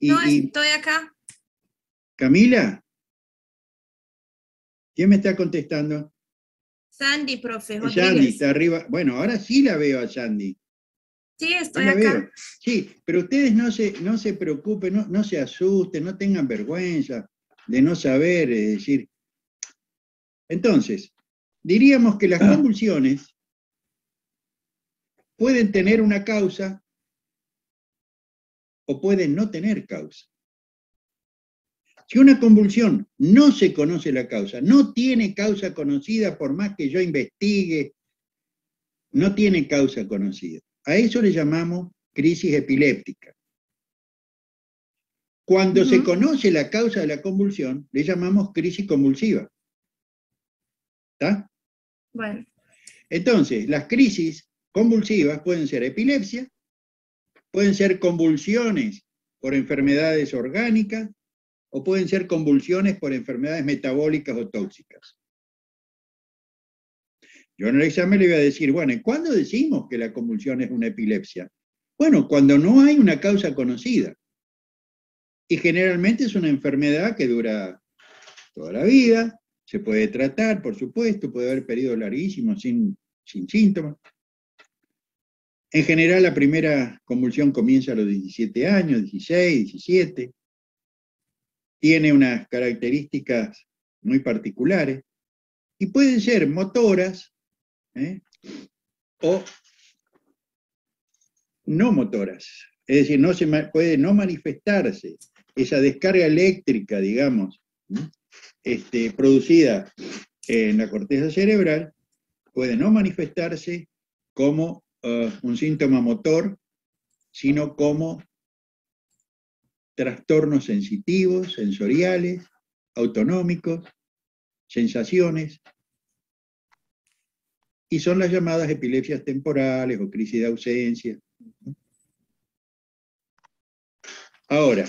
No, estoy acá. ¿Camila? ¿Quién me está contestando? Sandy, profe, Rodríguez. Sandy está arriba. Bueno, ahora sí la veo a Sandy. Sí, estoy la acá. Veo. Sí, pero ustedes no se preocupen, no se asusten, no tengan vergüenza de no saber, es decir. Entonces, diríamos que las convulsiones pueden tener una causa o pueden no tener causa. Si una convulsión no se conoce la causa, no tiene causa conocida, por más que yo investigue, no tiene causa conocida. A eso le llamamos crisis epiléptica. Cuando se conoce la causa de la convulsión, le llamamos crisis convulsiva. ¿Está? Bueno. Entonces, las crisis convulsivas pueden ser epilepsia, pueden ser convulsiones por enfermedades orgánicas, o pueden ser convulsiones por enfermedades metabólicas o tóxicas. Yo en el examen le voy a decir, bueno, ¿cuándo decimos que la convulsión es una epilepsia? Bueno, cuando no hay una causa conocida. Y generalmente es una enfermedad que dura toda la vida, se puede tratar, por supuesto, puede haber periodos larguísimos sin síntomas. En general, la primera convulsión comienza a los 17 años, 16, 17. Tiene unas características muy particulares y pueden ser motoras o no motoras. Es decir, puede no manifestarse esa descarga eléctrica, digamos, producida en la corteza cerebral, puede no manifestarse como un síntoma motor, sino como trastornos sensitivos, sensoriales, autonómicos, sensaciones, y son las llamadas epilepsias temporales o crisis de ausencia. Ahora,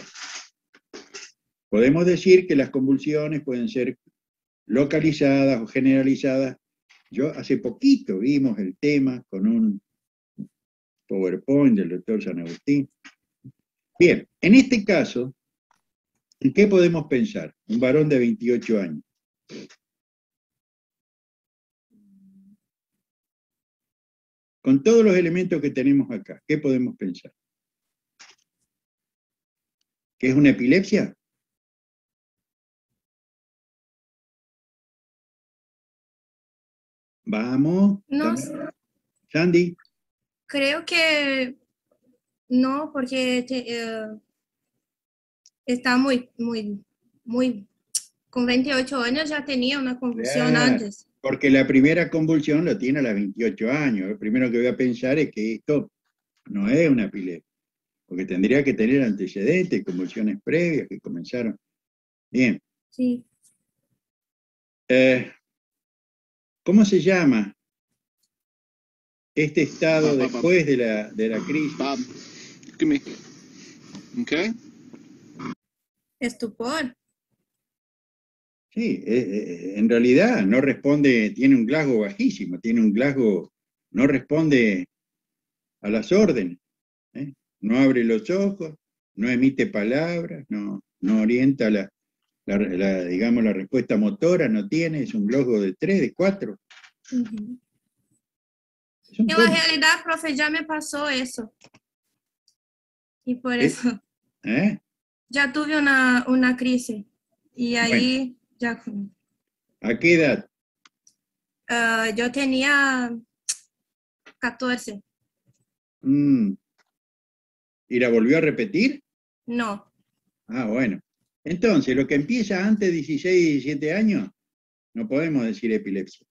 podemos decir que las convulsiones pueden ser localizadas o generalizadas. Hace poquito vimos el tema con un PowerPoint del doctor San Agustín. Bien, en este caso, ¿en qué podemos pensar? Un varón de 28 años. Con todos los elementos que tenemos acá, ¿qué podemos pensar? ¿Que es una epilepsia? Vamos. No, Sandy. creo que no, porque está muy Con 28 años ya tenía una convulsión Claro, antes. porque la primera convulsión lo tiene a los 28 años. Lo primero que voy a pensar es que esto no es una epilepsia, porque tendría que tener antecedentes, convulsiones previas que comenzaron. Bien. Sí. ¿Cómo se llama este estado después de la crisis? Okay. Estupor. Sí, en realidad no responde, tiene un Glasgow bajísimo, tiene un Glasgow, no responde a las órdenes, ¿eh? No abre los ojos, no emite palabras, no orienta digamos, la respuesta motora, no tiene, es un Glasgow de 3, de 4. Uhum. Es un En coma. la realidad, profe, ya me pasó eso. Y por eso ya tuve una crisis. Y ahí ya... ¿A qué edad? Yo tenía 14. ¿Y la volvió a repetir? No. Ah, bueno. Entonces, lo que empieza antes de 16 y 17 años, no podemos decir epilepsia.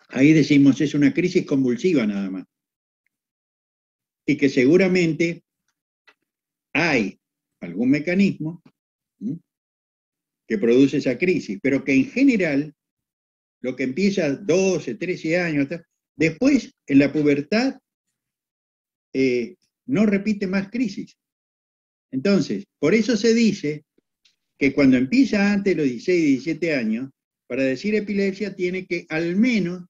Ahí decimos, es una crisis convulsiva nada más. Y que seguramente hay algún mecanismo que produce esa crisis, pero que en general, lo que empieza a 12, 13 años, después en la pubertad no repite más crisis. Entonces, por eso se dice que cuando empieza antes de los 16 y 17 años, para decir epilepsia tiene que al menos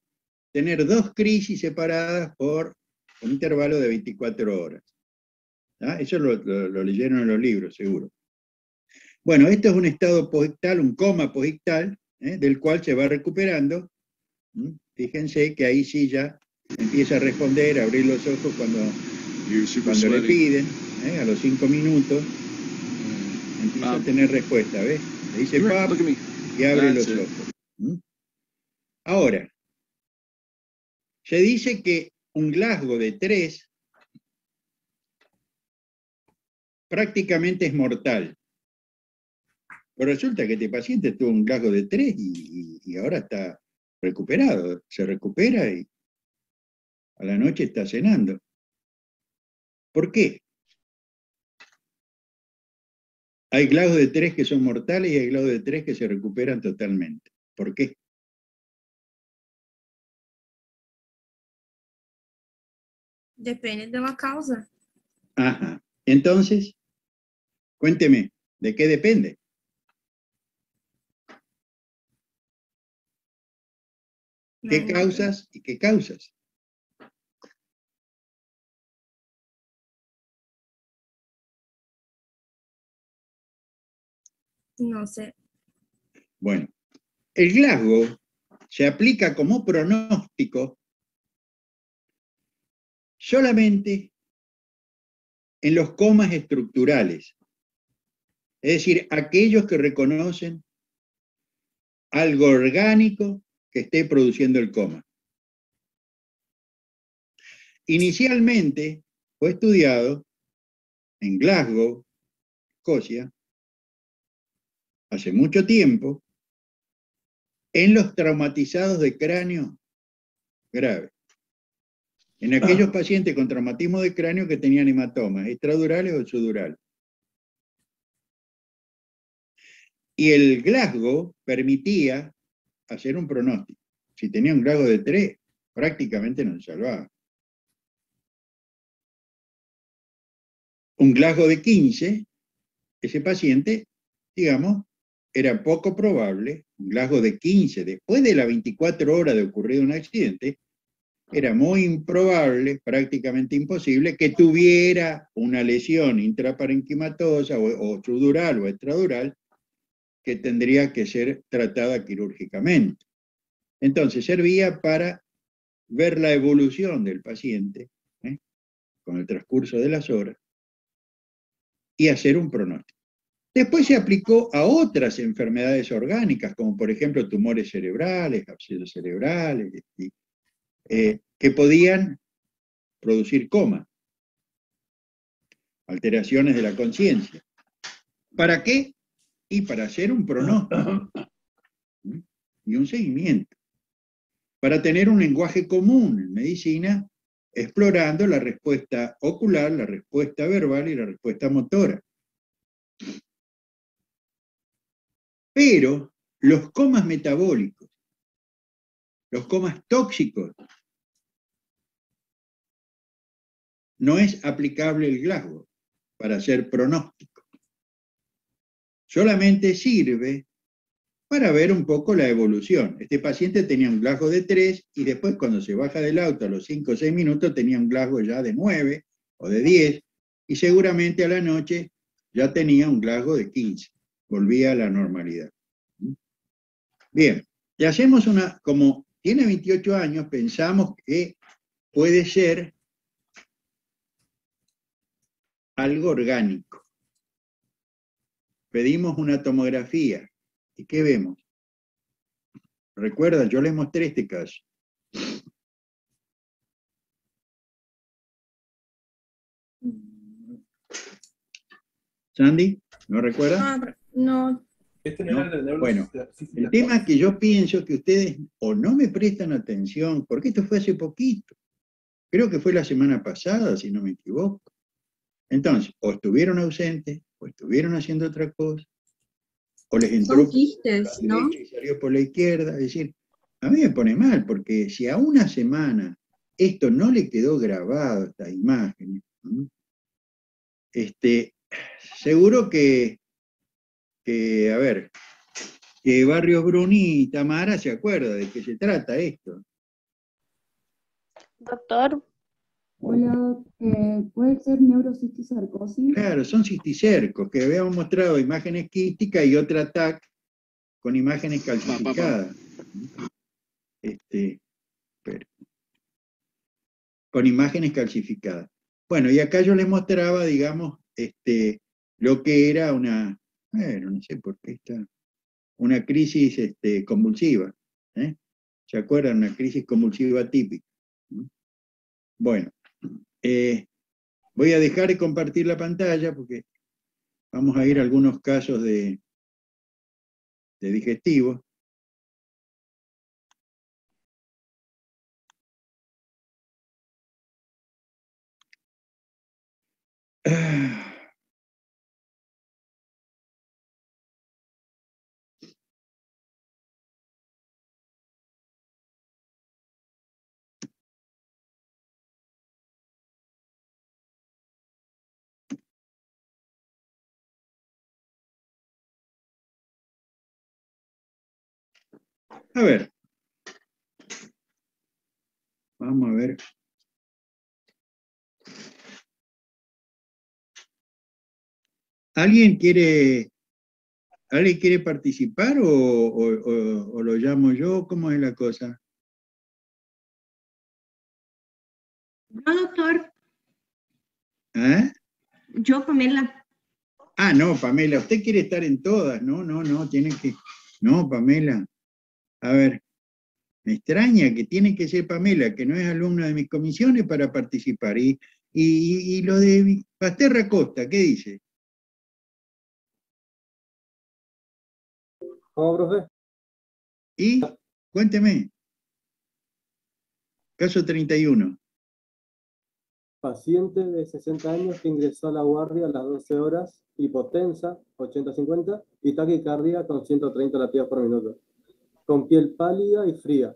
tener 2 crisis separadas por un intervalo de 24 horas. ¿Ah? Eso lo leyeron en los libros, seguro. Bueno, esto es un estado posictal, un coma posictal, del cual se va recuperando. Fíjense que ahí sí ya empieza a responder, a abrir los ojos cuando le piden, a los 5 minutos, empieza a tener respuesta, ¿ves? Le dice pap y abre los ojos. Ahora, se dice que un Glasgow de 3 prácticamente es mortal. Pero resulta que este paciente tuvo un Glasgow de 3 y ahora está recuperado. Se recupera y a la noche está cenando. ¿Por qué? Hay Glasgow de 3 que son mortales y hay Glasgow de 3 que se recuperan totalmente. ¿Por qué? Depende de la causa. Ajá. Entonces, cuénteme, ¿de qué depende? ¿Qué causas y qué causas? No sé. Bueno, el Glasgow se aplica como pronóstico solamente en los comas estructurales, es decir, aquellos que reconocen algo orgánico que esté produciendo el coma. Inicialmente fue estudiado en Glasgow, Escocia, hace mucho tiempo, en los traumatizados de cráneo grave. En aquellos pacientes con traumatismo de cráneo que tenían hematomas extradurales o sudurales. Y el Glasgow permitía hacer un pronóstico. Si tenía un Glasgow de 3, prácticamente no se salvaba. Un Glasgow de 15, ese paciente, digamos, era poco probable, un Glasgow de 15, después de las 24 horas de ocurrido un accidente, era muy improbable, prácticamente imposible, que tuviera una lesión intraparenquimatosa o sudural o extradural que tendría que ser tratada quirúrgicamente. Entonces servía para ver la evolución del paciente con el transcurso de las horas y hacer un pronóstico. Después se aplicó a otras enfermedades orgánicas, como por ejemplo tumores cerebrales, abscesos cerebrales, que podían producir coma, alteraciones de la conciencia. ¿Para qué? y para hacer un pronóstico y un seguimiento, para tener un lenguaje común en medicina, explorando la respuesta ocular, la respuesta verbal y la respuesta motora. Pero los comas metabólicos, los comas tóxicos, no es aplicable el Glasgow para hacer pronóstico. Solamente sirve para ver un poco la evolución. Este paciente tenía un Glasgow de 3 y después cuando se baja del auto a los 5 o 6 minutos tenía un Glasgow ya de 9 o de 10 y seguramente a la noche ya tenía un Glasgow de 15. Volvía a la normalidad. Bien, y hacemos una, como tiene 28 años, pensamos que puede ser algo orgánico. Pedimos una tomografía. ¿Y qué vemos? Recuerdan, yo les mostré este caso. ¿Sandy? ¿No recuerda? No. ¿No? Bueno, el tema es que yo pienso que ustedes o no me prestan atención, porque esto fue hace poquito. Creo que fue la semana pasada, si no me equivoco. Entonces, o estuvieron ausentes, o estuvieron haciendo otra cosa, o les entró Son quistes, por la ¿no? derecha y salió por la izquierda. Es decir, a mí me pone mal, porque si a una semana esto no le quedó grabado, esta imagen, seguro que, a ver, que Barrios Bruni y Tamara se acuerda de qué se trata esto. Doctor, Hola, ¿puede ser neurocisticercosis? Claro, son cisticercos, que habíamos mostrado imágenes quísticas y otra TAC con imágenes calcificadas. Con imágenes calcificadas. Bueno, y acá yo les mostraba, digamos, lo que era una, bueno, no sé por qué está, una crisis convulsiva. ¿Se acuerdan? Una crisis convulsiva típica. Bueno, voy a dejar de compartir la pantalla porque vamos a ir a algunos casos de digestivos. A ver. Vamos a ver. ¿Alguien quiere participar o lo llamo yo? ¿Cómo es la cosa? No, doctor. ¿Eh? Yo, Pamela. Ah, no, Pamela, usted quiere estar en todas. No, tiene que... No, Pamela. A ver, me extraña que tiene que ser Pamela, que no es alumna de mis comisiones, para participar. Y lo de Pasterra Costa, ¿qué dice? ¿Cómo, profe? Y, cuénteme. Caso 31. Paciente de 60 años que ingresó a la guardia a las 12 horas, hipotensa, 80-50, y taquicardia con 130 latidos por minuto, con piel pálida y fría.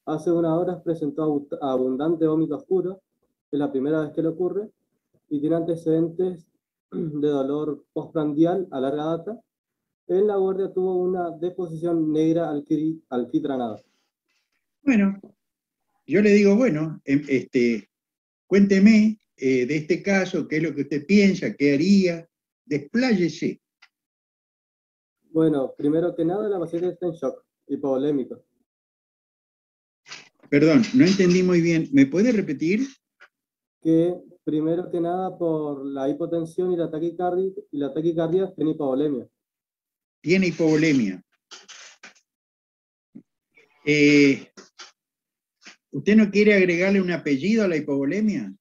Hace unas horas presentó abundante vómito oscuro, es la primera vez que le ocurre, y tiene antecedentes de dolor postprandial a larga data. En la guardia tuvo una deposición negra alquitranada. Bueno, yo le digo, bueno, cuénteme de este caso, qué es lo que usted piensa, qué haría, despláyese. Bueno, primero que nada, la paciente está en shock, hipovolémico. Perdón, no entendí muy bien. ¿Me puede repetir? Que primero que nada por la hipotensión y la taquicardia tiene hipovolemia. Tiene hipovolemia. ¿Usted no quiere agregarle un apellido a la hipovolemia?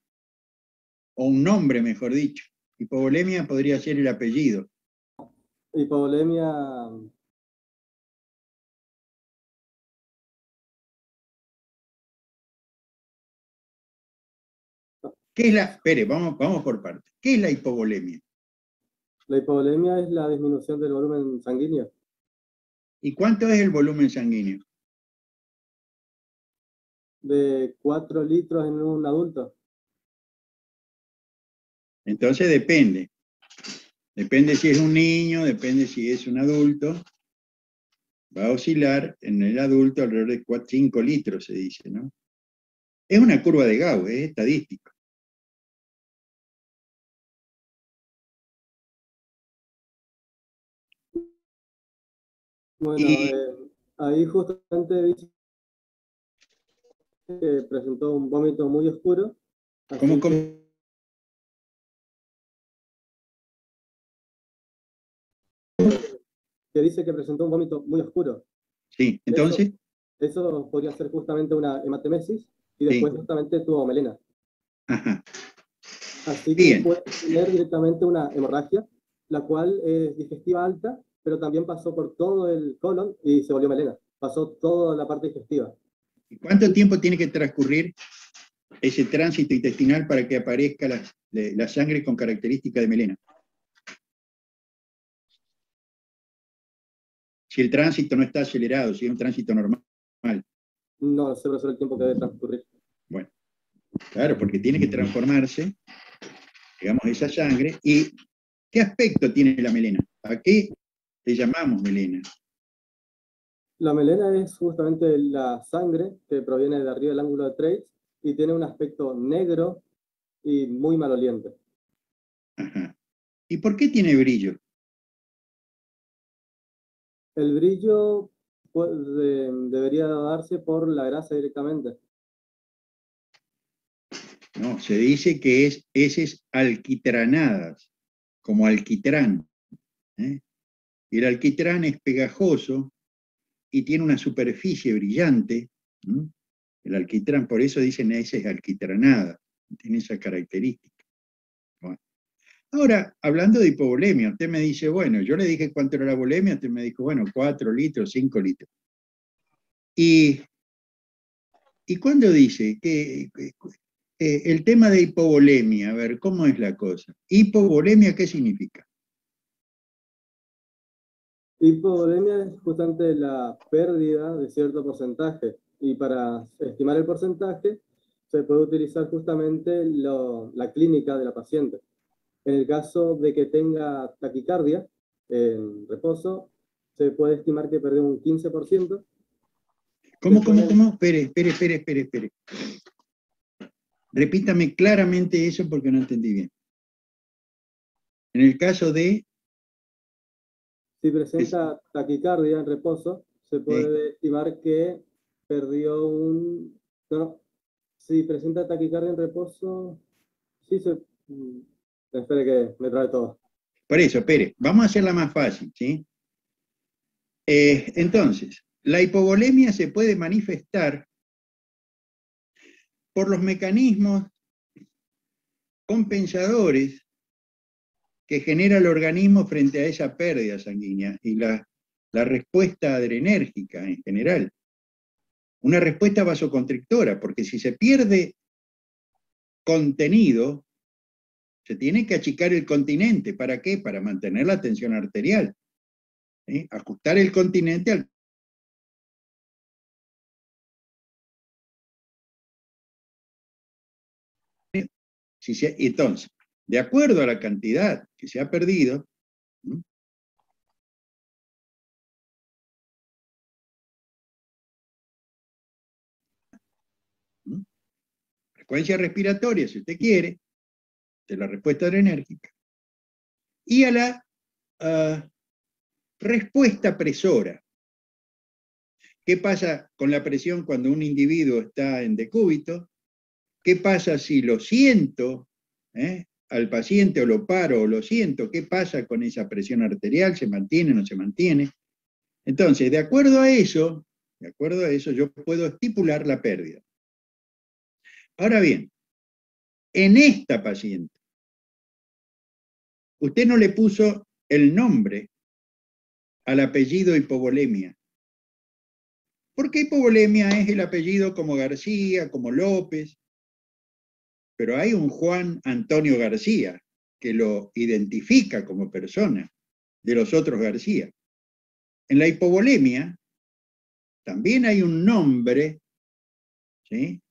O un nombre, mejor dicho. Hipovolemia podría ser el apellido. Hipovolemia, ¿Qué es la? Espere, vamos por partes. ¿Qué es la hipovolemia? la hipovolemia es la disminución del volumen sanguíneo. ¿Y cuánto es el volumen sanguíneo? De 4 litros en un adulto. Entonces depende. Depende si es un niño, depende si es un adulto. Va a oscilar en el adulto alrededor de 5 litros, se dice, ¿no? Es una curva de Gauss, es estadístico. Bueno, ahí justamente dice que presentó un vómito muy oscuro. ¿Cómo? Que dice que presentó un vómito muy oscuro. Sí, entonces. Eso podría ser justamente una hematemesis y después justamente tuvo melena. Ajá. Así que puede tener directamente una hemorragia, la cual es digestiva alta, pero también pasó por todo el colon y se volvió melena. Pasó toda la parte digestiva. ¿Y cuánto tiempo tiene que transcurrir ese tránsito intestinal para que aparezca la sangre con característica de melena? Si el tránsito no está acelerado, si es un tránsito normal. No sé el tiempo que debe transcurrir. Bueno, claro, porque tiene que transformarse, digamos, esa sangre. ¿Y qué aspecto tiene la melena? ¿A qué le llamamos melena? La melena es justamente la sangre que proviene de arriba del ángulo de Treitz y tiene un aspecto negro y muy maloliente. Ajá. ¿Y por qué tiene brillo? El brillo debería darse por la grasa directamente. No, se dice que es heces alquitranadas, como alquitrán. Y el alquitrán es pegajoso y tiene una superficie brillante. El alquitrán, por eso dicen heces alquitranadas, tiene esa característica. Bueno. Ahora, hablando de hipovolemia, usted me dice, bueno, yo le dije cuánto era la volemia, usted me dijo, bueno, 4 litros, 5 litros. ¿Y cuándo dice que el tema de hipovolemia, a ver, ¿cómo es la cosa? ¿Hipovolemia qué significa? Hipovolemia es justamente la pérdida de cierto porcentaje. Y para estimar el porcentaje, se puede utilizar justamente la clínica de la paciente. En el caso de que tenga taquicardia en reposo, se puede estimar que perdió un 15%. ¿Cómo? Espere. Repítame claramente eso porque no entendí bien. En el caso de... Si presenta taquicardia en reposo, se puede estimar que perdió un... No, si presenta taquicardia en reposo, sí se... Espere que me trae todo. Por eso, espere, vamos a hacerla más fácil, ¿sí? Entonces, la hipovolemia se puede manifestar por los mecanismos compensadores que genera el organismo frente a esa pérdida sanguínea y la respuesta adrenérgica en general. Una respuesta vasoconstrictora, porque si se pierde contenido, se tiene que achicar el continente. ¿Para qué? Para mantener la tensión arterial. Ajustar el continente al... Entonces, de acuerdo a la cantidad que se ha perdido, frecuencia respiratoria, si usted quiere, de la respuesta adrenérgica, y a la respuesta presora. ¿Qué pasa con la presión cuando un individuo está en decúbito? ¿Qué pasa si lo siento al paciente o lo paro o lo siento? ¿Qué pasa con esa presión arterial? ¿Se mantiene o no se mantiene? Entonces, de acuerdo a eso, yo puedo estipular la pérdida. Ahora bien, en esta paciente, usted no le puso el nombre al apellido hipovolemia. Porque hipovolemia es el apellido como García, como López, pero hay un Juan Antonio García que lo identifica como persona de los otros García. En la hipovolemia también hay un nombre, ¿sí?,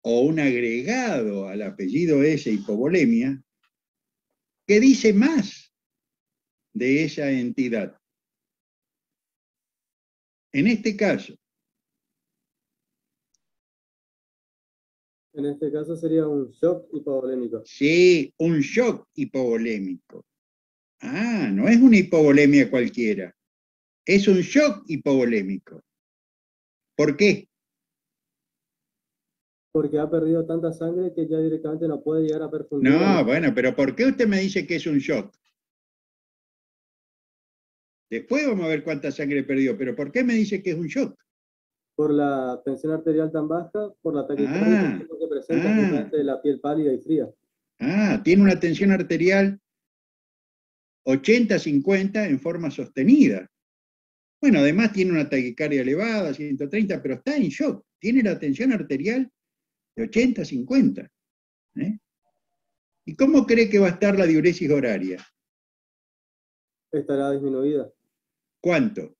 o un agregado al apellido ese, hipovolemia, que dice más de esa entidad. En este caso. En este caso sería un shock hipovolémico. Sí, un shock hipovolémico. Ah, no es una hipovolemia cualquiera. Es un shock hipovolémico. ¿Por qué? Porque ha perdido tanta sangre que ya directamente no puede llegar a perfundir. No, bueno, pero ¿por qué usted me dice que es un shock? Después vamos a ver cuánta sangre perdió, pero ¿por qué me dice que es un shock? Por la tensión arterial tan baja, por la taquicardia que presenta justamente la piel pálida y fría. Ah, tiene una tensión arterial 80-50 en forma sostenida. Bueno, además tiene una taquicardia elevada, 130, pero está en shock. Tiene la tensión arterial de 80-50. ¿Y cómo cree que va a estar la diuresis horaria? Estará disminuida. ¿Cuánto?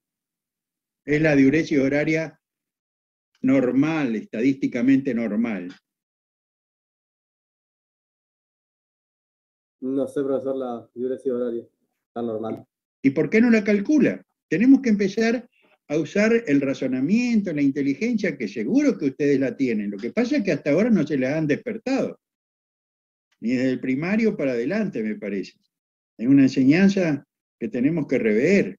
Es la diuresis horaria normal, estadísticamente normal. No sé, profesor, la diuresis horaria. Está normal. ¿Y por qué no la calcula? Tenemos que empezar a usar el razonamiento, la inteligencia, que seguro que ustedes la tienen. Lo que pasa es que hasta ahora no se la han despertado. Ni desde el primario para adelante, me parece. Es una enseñanza que tenemos que rever.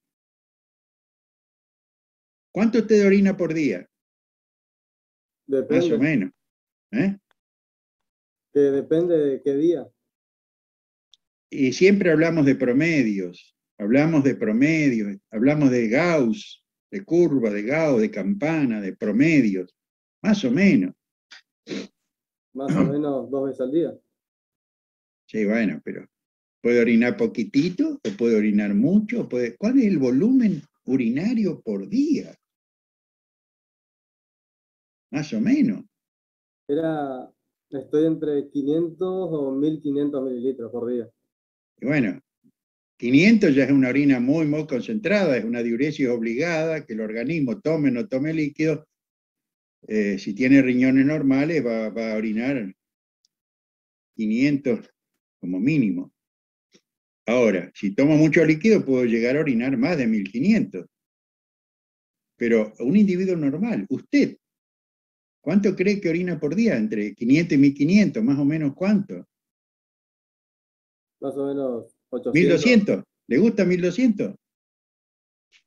¿Cuánto usted orina por día? Depende. Más o menos. Que depende de qué día. Y siempre hablamos de promedios, hablamos de Gauss, de curva, de Gauss, de campana, de promedios, más o menos. Más o menos 2 veces al día. Sí, bueno, pero ¿puede orinar poquitito o puede orinar mucho? ¿Cuál es el volumen urinario por día? Más o menos. Estoy entre 500 o 1500 mililitros por día. Y bueno, 500 ya es una orina muy, muy concentrada, es una diuresis obligada, que el organismo tome o no tome líquido. Si tiene riñones normales va a orinar 500 como mínimo. Ahora, si tomo mucho líquido puedo llegar a orinar más de 1500. Pero un individuo normal, usted, ¿cuánto cree que orina por día? Entre 500 y 1500, más o menos ¿cuánto? Más o menos 800. 1200. ¿Le gusta 1200?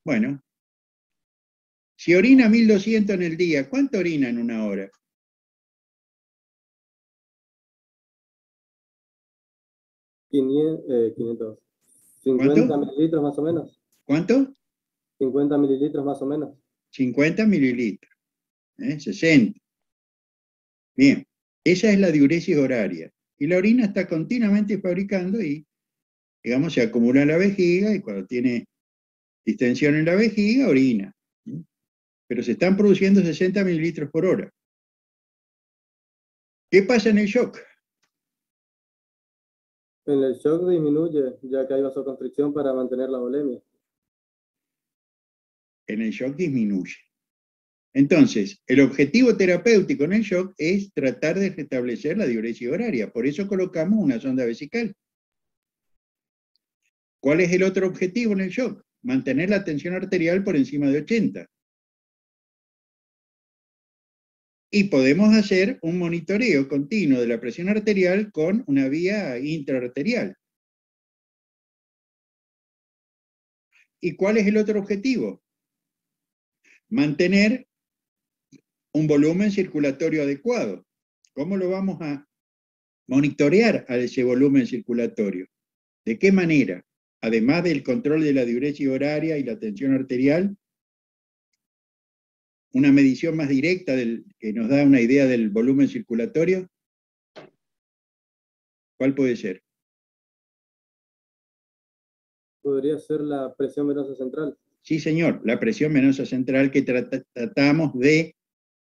Bueno, si orina 1200 en el día, ¿cuánto orina en una hora? 500. 50 ¿Cuánto? mililitros más o menos. ¿Cuánto? 50 mililitros más o menos. 50 mililitros. 60. Bien, esa es la diuresis horaria. Y la orina está continuamente fabricando y, digamos, se acumula en la vejiga y cuando tiene distensión en la vejiga, orina. Pero se están produciendo 60 mililitros por hora. ¿Qué pasa en el shock? En el shock disminuye, ya que hay vasoconstricción para mantener la volemia. En el shock disminuye. Entonces, el objetivo terapéutico en el shock es tratar de restablecer la diuresis horaria. Por eso colocamos una sonda vesical. ¿Cuál es el otro objetivo en el shock? Mantener la tensión arterial por encima de 80. Y podemos hacer un monitoreo continuo de la presión arterial con una vía intraarterial. ¿Y cuál es el otro objetivo? Mantener un volumen circulatorio adecuado. ¿Cómo lo vamos a monitorear a ese volumen circulatorio? ¿De qué manera? Además del control de la diuresis horaria y la tensión arterial, una medición más directa que nos da una idea del volumen circulatorio. ¿Cuál puede ser? Podría ser la presión venosa central. Sí, señor, la presión venosa central que tratamos de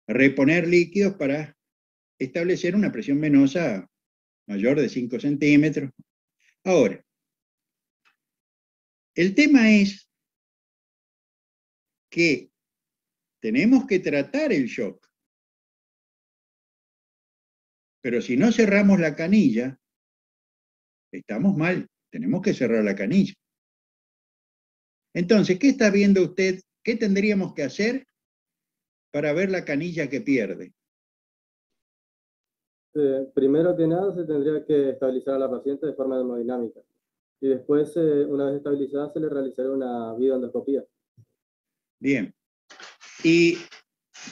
reponer líquidos para establecer una presión venosa mayor de 5 centímetros. Ahora, el tema es que tenemos que tratar el shock. Pero si no cerramos la canilla, estamos mal. Tenemos que cerrar la canilla. Entonces, ¿qué está viendo usted? ¿Qué tendríamos que hacer para ver la canilla que pierde? Primero que nada, se tendría que estabilizar a la paciente de forma hemodinámica. Y después, una vez estabilizada, se le realizaría una videoendoscopía. Bien. ¿Y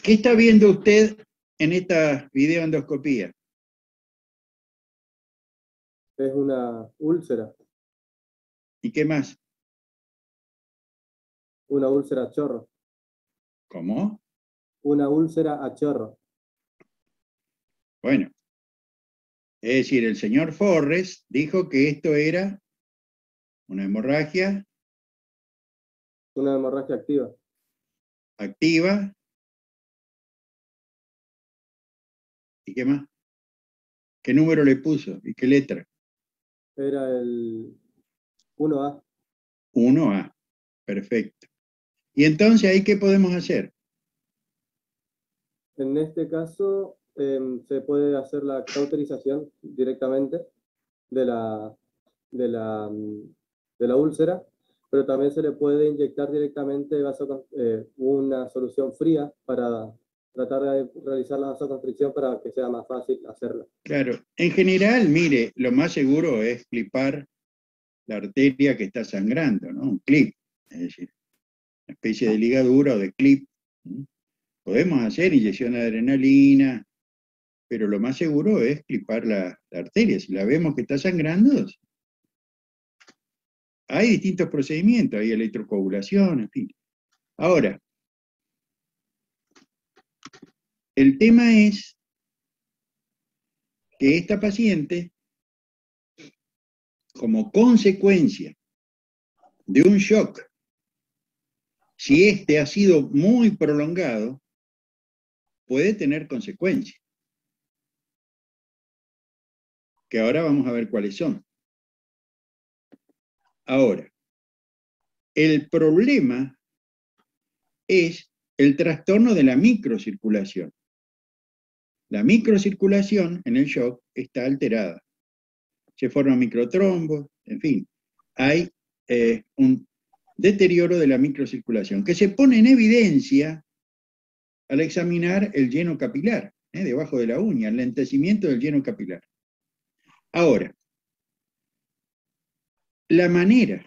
qué está viendo usted en esta videoendoscopía? Es una úlcera. ¿Y qué más? Una úlcera a chorro. ¿Cómo? Una úlcera a chorro. Bueno. Es decir, el señor Forrest dijo que esto era una hemorragia. Una hemorragia activa. Activa. ¿Y qué más? ¿Qué número le puso? ¿Y qué letra? Era el 1A. 1A. Perfecto. ¿Y entonces ahí qué podemos hacer? En este caso, se puede hacer la cauterización directamente de la úlcera, pero también se le puede inyectar directamente una solución fría para tratar de realizar la vasoconstricción para que sea más fácil hacerla. Claro, en general, mire, lo más seguro es clipar la arteria que está sangrando, ¿no? Un clip, es decir, una especie de ligadura o de clip. Podemos hacer inyección de adrenalina, pero lo más seguro es clipar la arteria. Si la vemos que está sangrando, hay distintos procedimientos, hay electrocoagulación, en fin. Ahora, el tema es que esta paciente, como consecuencia de un shock, si este ha sido muy prolongado, puede tener consecuencias, que ahora vamos a ver cuáles son. Ahora, el problema es el trastorno de la microcirculación. La microcirculación en el shock está alterada. Se forman microtrombos, en fin. Hay un deterioro de la microcirculación que se pone en evidencia al examinar el lleno capilar, debajo de la uña, el lentecimiento del lleno capilar. Ahora, la manera,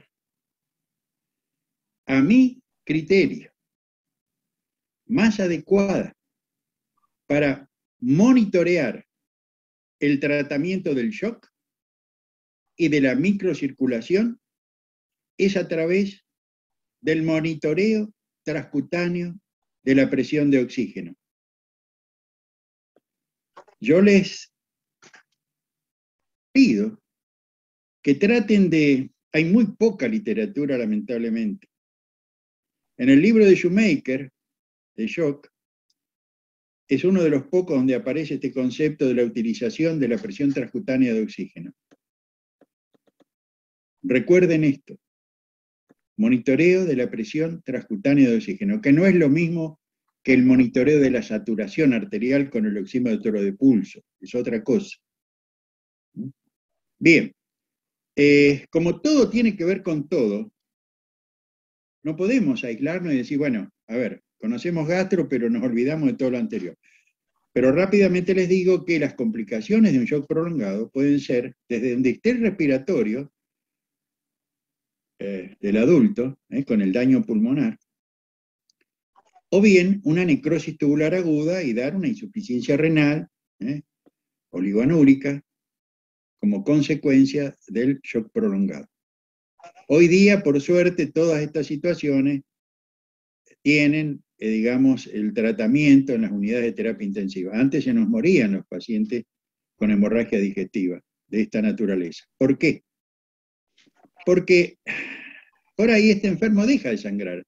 a mi criterio, más adecuada para monitorear el tratamiento del shock y de la microcirculación es a través del monitoreo transcutáneo de la presión de oxígeno. Yo les pido que traten de... Hay muy poca literatura, lamentablemente. En el libro de Shoemaker, de shock, es uno de los pocos donde aparece este concepto de la utilización de la presión transcutánea de oxígeno. Recuerden esto, monitoreo de la presión transcutánea de oxígeno, que no es lo mismo que el monitoreo de la saturación arterial con el oxímetro de pulso, es otra cosa. Bien, como todo tiene que ver con todo, no podemos aislarnos y decir, bueno, a ver, conocemos gastro, pero nos olvidamos de todo lo anterior. Pero rápidamente les digo que las complicaciones de un shock prolongado pueden ser desde un distrés respiratorio del adulto, con el daño pulmonar, o bien una necrosis tubular aguda y dar una insuficiencia renal, oligoanúrica, como consecuencia del shock prolongado. Hoy día, por suerte, todas estas situaciones tienen, digamos, el tratamiento en las unidades de terapia intensiva. Antes se nos morían los pacientes con hemorragia digestiva de esta naturaleza. ¿Por qué? Porque por ahí este enfermo deja de sangrar.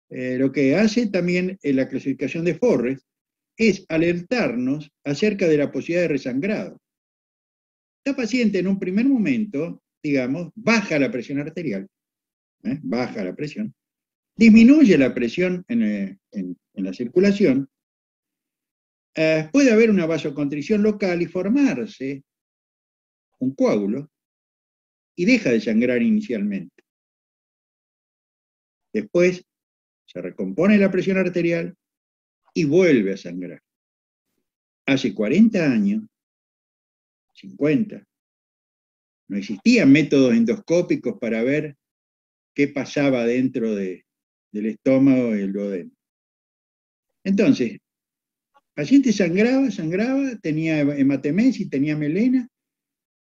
Lo que hace también la clasificación de Forrest es alertarnos acerca de la posibilidad de resangrado. Esta paciente en un primer momento, digamos, baja la presión arterial, baja la presión, disminuye la presión en la circulación, puede haber una vasoconstricción local y formarse un coágulo y deja de sangrar inicialmente. Después se recompone la presión arterial y vuelve a sangrar. Hace 40 años, 50, no existían métodos endoscópicos para ver qué pasaba dentro del estómago y el duodeno. Entonces, el paciente sangraba, tenía hematemesis, tenía melena,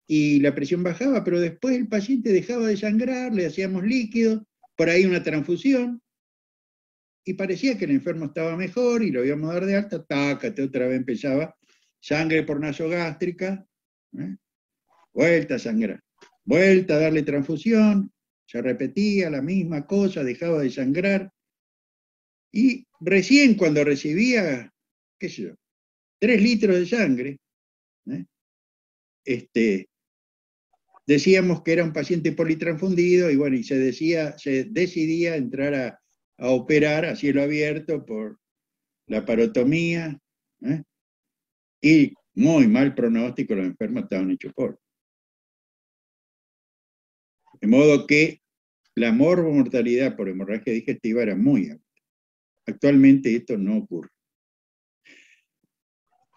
y la presión bajaba, pero después el paciente dejaba de sangrar, le hacíamos líquido, por ahí una transfusión, y parecía que el enfermo estaba mejor, y lo íbamos a dar de alta, tácate, otra vez empezaba sangre por nasogástrica, vuelta a sangrar, vuelta a darle transfusión, se repetía la misma cosa, dejaba de sangrar, y recién cuando recibía, qué sé yo, 3 litros de sangre, decíamos que era un paciente politransfundido, y bueno, y se decidía entrar a operar a cielo abierto por la parotomía, y muy mal pronóstico, los enfermos estaban hechos polvo. De modo que la morbomortalidad por hemorragia digestiva era muy alta. Actualmente esto no ocurre.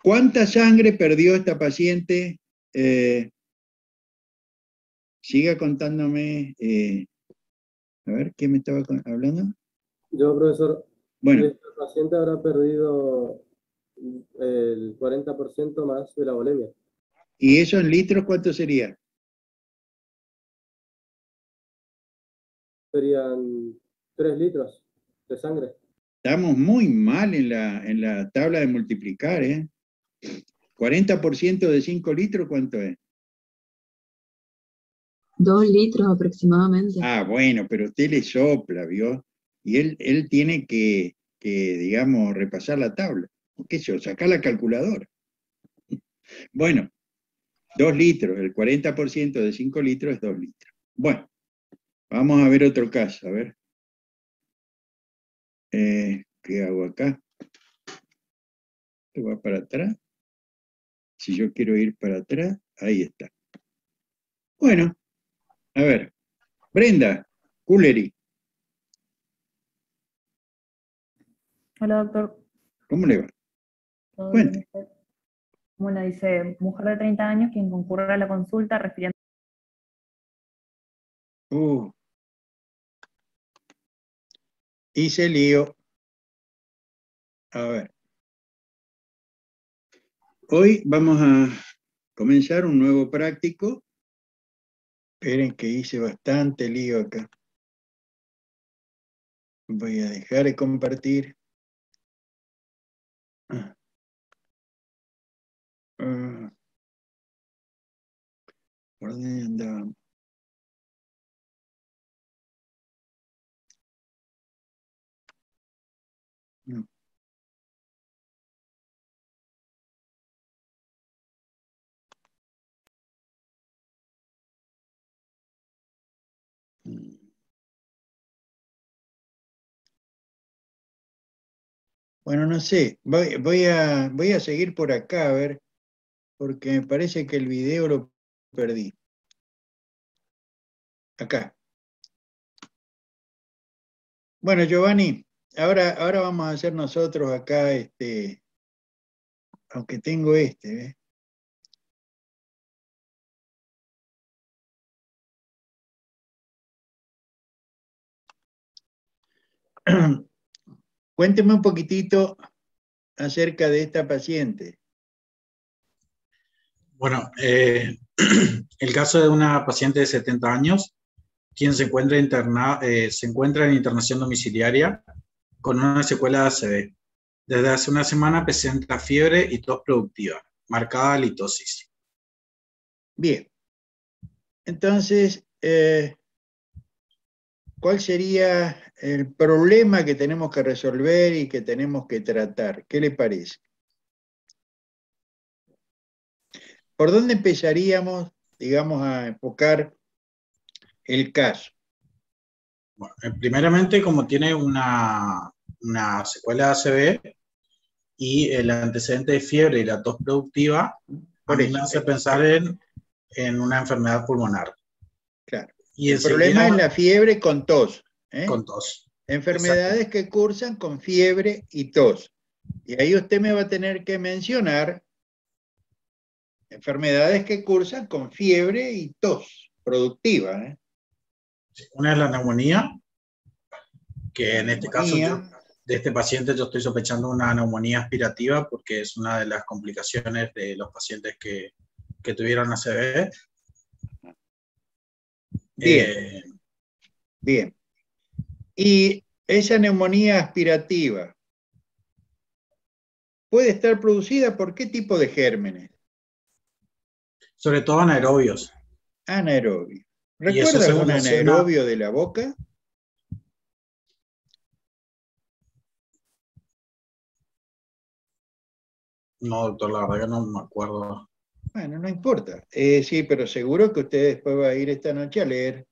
¿Cuánta sangre perdió esta paciente? Siga contándome. A ver, ¿quién me estaba hablando? Yo, profesor, bueno, esta paciente habrá perdido el 40% más de la volemia. ¿Y eso en litros cuánto sería? Serían 3 litros de sangre. Estamos muy mal en la tabla de multiplicar, 40% de 5 litros, ¿cuánto es? 2 litros aproximadamente. Ah, bueno, pero usted le sopla, ¿vio? Y él tiene que, digamos, repasar la tabla. ¿Qué sé yo? Sacar la calculadora. Bueno, 2 litros, el 40% de 5 litros es 2 litros. Bueno, vamos a ver otro caso, a ver. ¿Qué hago acá? ¿Esto va para atrás? Si yo quiero ir para atrás, ahí está. Bueno, a ver. Brenda, Culleri. Hola, doctor. ¿Cómo le va? ¿Todo Cuente. bien? Bueno, dice, mujer de 30 años quien concurre a la consulta refiriendo... Hice lío. A ver. Hoy vamos a comenzar un nuevo práctico. Esperen que hice bastante lío acá. Voy a dejar de compartir. ¿Por dónde andábamos? No. Bueno, no sé, voy a seguir por acá, a ver, porque me parece que el video lo perdí. Acá. Bueno, Giovanni, ahora vamos a hacer nosotros acá, aunque tengo ¿ves? Cuénteme un poquitito acerca de esta paciente. Bueno, el caso de una paciente de 70 años, quien se encuentra en internación domiciliaria con una secuela de ACV. Desde hace una semana presenta fiebre y tos productiva, marcada litosis. Bien. Entonces, ¿Cuál sería el problema que tenemos que resolver y que tenemos que tratar? ¿Qué le parece? ¿Por dónde empezaríamos, digamos, a enfocar el caso? Bueno, primeramente, como tiene una secuela de ACV y el antecedente de fiebre y la tos productiva, a mí me hace pensar en una enfermedad pulmonar. Claro. Y el problema es la fiebre con tos. Con tos. Enfermedades que cursan con fiebre y tos. Y ahí usted me va a tener que mencionar enfermedades que cursan con fiebre y tos productiva. Una es la neumonía, que en este caso de este paciente yo estoy sospechando una neumonía aspirativa porque es una de las complicaciones de los pacientes que tuvieron ACV. Bien. Bien. Y esa neumonía aspirativa puede estar producida por qué tipo de gérmenes? Sobre todo anaerobios. Anaerobios. Y eso ¿Recuerda se algún relaciona- anaerobio de la boca? No, doctor, la verdad que no me acuerdo. Bueno, no importa. Sí, pero seguro que usted después va a ir esta noche a leer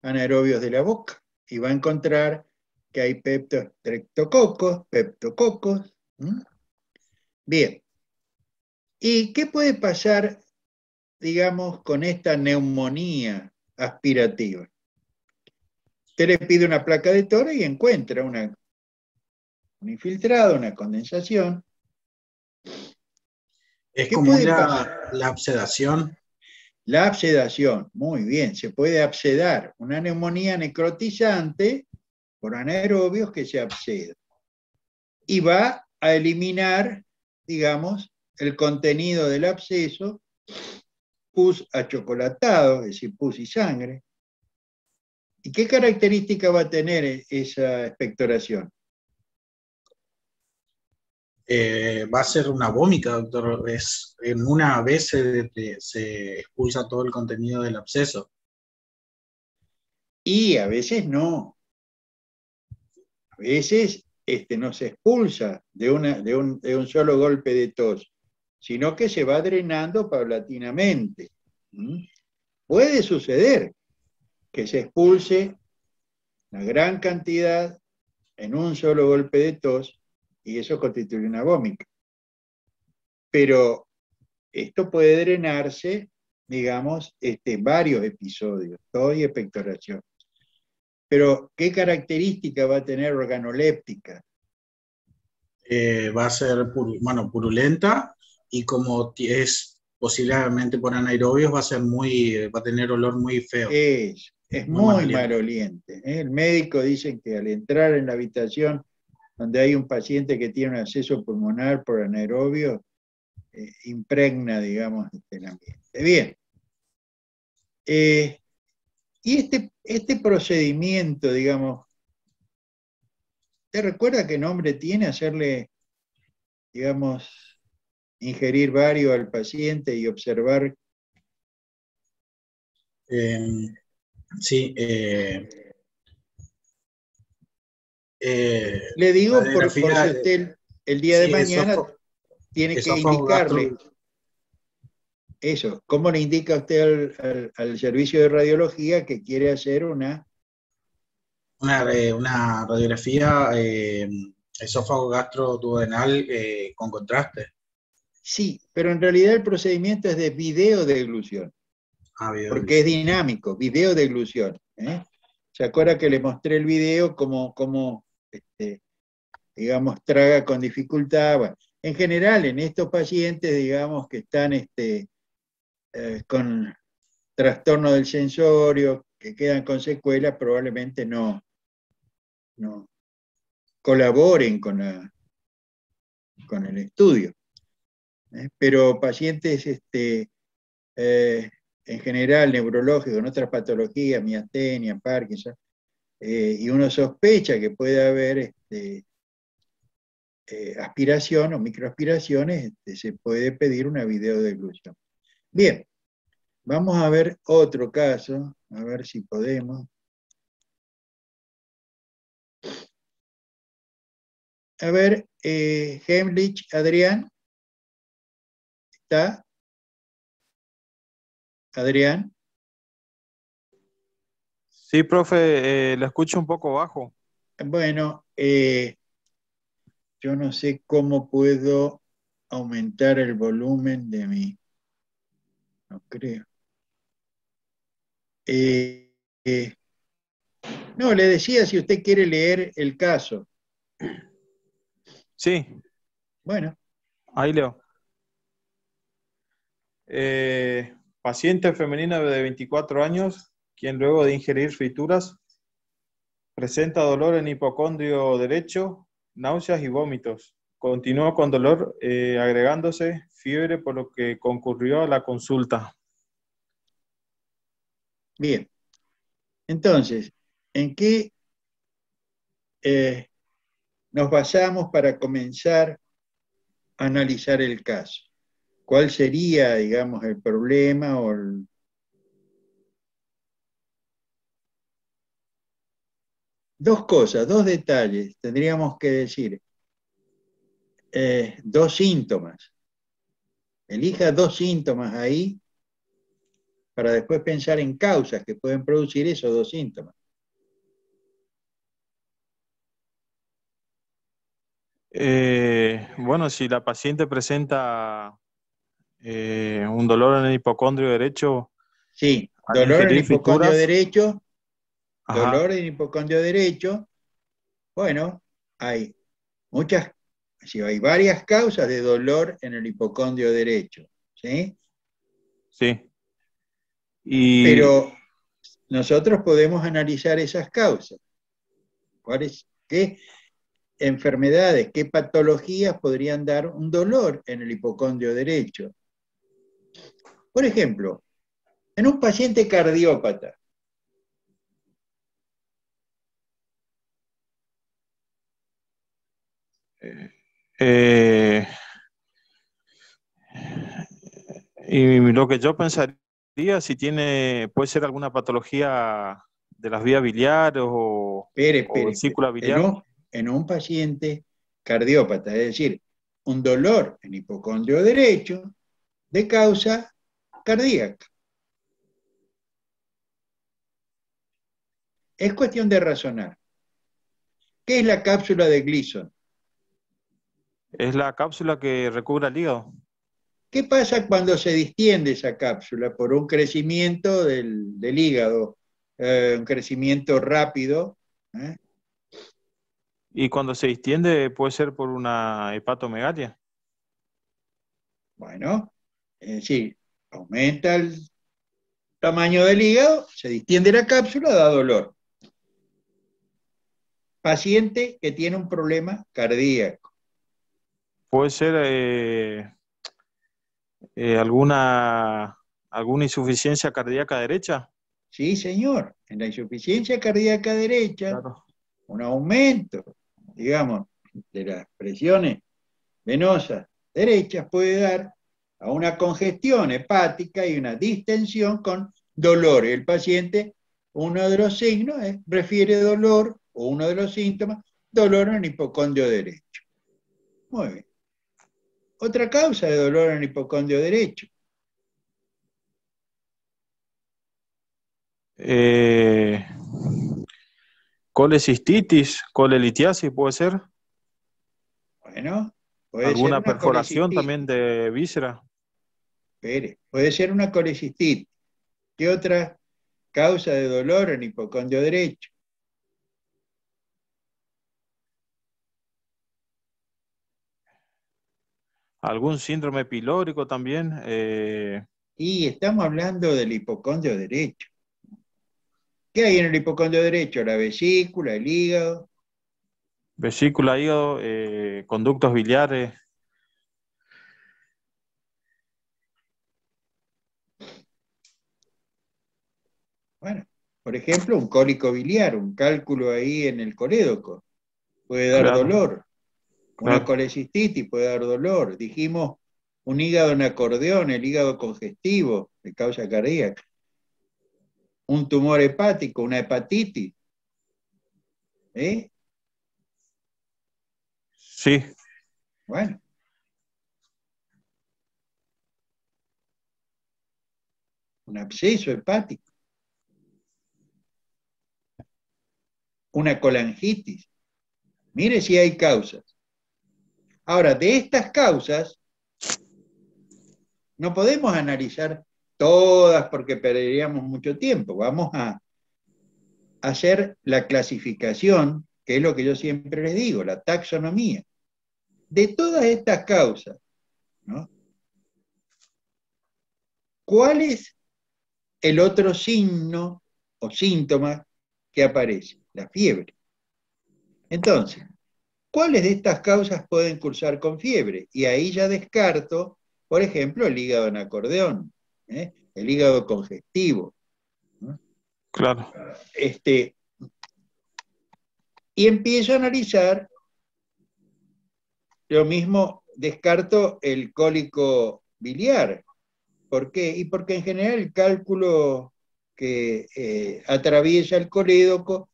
anaerobios de la boca y va a encontrar que hay peptococos. ¿Mm? Bien. ¿Y qué puede pasar, digamos, con esta neumonía aspirativa? Usted le pide una placa de Tora y encuentra un infiltrado, una condensación. Es ¿Qué común puede pasar? la absedación. La absedación, muy bien, se puede absedar. Una neumonía necrotizante por anaerobios que se abseda. Y va a eliminar, digamos, el contenido del absceso, pus achocolatado, es decir, pus y sangre. ¿Y qué característica va a tener esa expectoración? Va a ser una vómica, doctor. En una vez se expulsa todo el contenido del absceso. Y a veces no. A veces no se expulsa de un solo golpe de tos, sino que se va drenando paulatinamente. Puede suceder que se expulse una gran cantidad en un solo golpe de tos y eso constituye una vómica. Pero esto puede drenarse, digamos, varios episodios, tos y expectoración. Pero, ¿qué característica va a tener organoléptica? Va a ser purulenta y como es posiblemente por anaerobios va a tener olor muy feo. Es muy maloliente. maloliente. El médico dice que al entrar en la habitación donde hay un paciente que tiene un acceso pulmonar por anaerobio, impregna, digamos, el ambiente. Bien. Y este procedimiento, digamos, ¿te recuerda qué nombre tiene hacerle, digamos, ingerir varios al paciente y observar? Sí. Le digo por si radiografía, usted el día de sí, mañana tiene que esófago, indicarle eso. ¿Cómo le indica usted al servicio de radiología que quiere hacer una radiografía esófago gastroduodenal con contraste? Sí, pero en realidad el procedimiento es de videodeglución, porque es dinámico, videodeglución. ¿Se acuerda que le mostré el video como digamos, traga con dificultad? Bueno, en general, en estos pacientes, digamos, que están con trastorno del sensorio, que quedan con secuelas, probablemente no colaboren con el estudio. Pero pacientes en general neurológicos, con otras patologías, miastenia, Parkinson, y uno sospecha que puede haber aspiración o microaspiraciones, se puede pedir una videodeglución. Bien, vamos a ver otro caso, a ver si podemos. A ver, Hemlich, Adrián. ¿Está? Adrián. Sí, profe, la escucho un poco bajo. Bueno, yo no sé cómo puedo aumentar el volumen de mi... No creo. No, le decía si usted quiere leer el caso. Sí. Bueno. Ahí leo. Paciente femenina de 24 años, quien luego de ingerir frituras presenta dolor en hipocondrio derecho, náuseas y vómitos. Continuó con dolor agregándose fiebre, por lo que concurrió a la consulta. Bien. Entonces, ¿en qué nos basamos para comenzar a analizar el caso? ¿Cuál sería, digamos, el problema o el... Dos cosas, dos detalles, tendríamos que decir. Dos síntomas. Elija dos síntomas ahí para después pensar en causas que pueden producir esos dos síntomas. Bueno, si la paciente presenta un dolor en el hipocondrio derecho, sí, al dolor en el ingerir hipocondrio frituras, derecho, ajá, dolor en el hipocondrio derecho, bueno, hay muchas, sí, hay varias causas de dolor en el hipocondrio derecho, ¿sí? Sí. Pero nosotros podemos analizar esas causas. ¿Cuáles? ¿Qué enfermedades, qué patologías podrían dar un dolor en el hipocondrio derecho? Por ejemplo, en un paciente cardiópata, y lo que yo pensaría, si tiene, puede ser alguna patología de las vías biliares o vesícula biliar. En un paciente cardiópata, es decir, un dolor en hipocondrio derecho de causa cardíaca. Es cuestión de razonar. ¿Qué es la cápsula de Gleason? Es la cápsula que recubre el hígado. ¿Qué pasa cuando se distiende esa cápsula por un crecimiento del hígado? Un crecimiento rápido. Y cuando se distiende puede ser por una hepatomegalia. Bueno, es decir, aumenta el tamaño del hígado, se distiende la cápsula, da dolor. Paciente que tiene un problema cardíaco. Puede ser alguna insuficiencia cardíaca derecha. Sí, señor. En la insuficiencia cardíaca derecha, claro, un aumento, digamos, de las presiones venosas derechas puede dar a una congestión hepática y una distensión con dolor. El paciente, uno de los signos refiere dolor, o uno de los síntomas, dolor en el hipocondrio derecho. Muy bien. Otra causa de dolor en el hipocondrio derecho. Colecistitis, colelitiasis puede ser. Bueno, puede alguna ser una perforación también de víscera. Puede ser una colecistitis. ¿Qué otra causa de dolor en hipocondrio derecho? ¿Algún síndrome pilórico también? Y estamos hablando del hipocondrio derecho. ¿Qué hay en el hipocondrio derecho? La vesícula, el hígado. Vesícula, hígado, conductos biliares. Bueno, por ejemplo, un cólico biliar, un cálculo ahí en el colédoco, puede dar dolor. Una colecistitis puede dar dolor. Dijimos un hígado en acordeón, el hígado congestivo de causa cardíaca. Un tumor hepático, una hepatitis. Sí. Bueno. Un absceso hepático. Una colangitis. Mire si hay causas. Ahora, de estas causas, no podemos analizar todas porque perderíamos mucho tiempo. Vamos a hacer la clasificación, que es lo que yo siempre les digo, la taxonomía. De todas estas causas, ¿no? ¿Cuál es el otro signo o síntoma que aparece? La fiebre. Entonces, ¿cuáles de estas causas pueden cursar con fiebre? Y ahí ya descarto, por ejemplo, el hígado en acordeón, el hígado congestivo. ¿No? Claro. Y empiezo a analizar, lo mismo descarto el cólico biliar. ¿Por qué? Y porque en general el cálculo que atraviesa el colédoco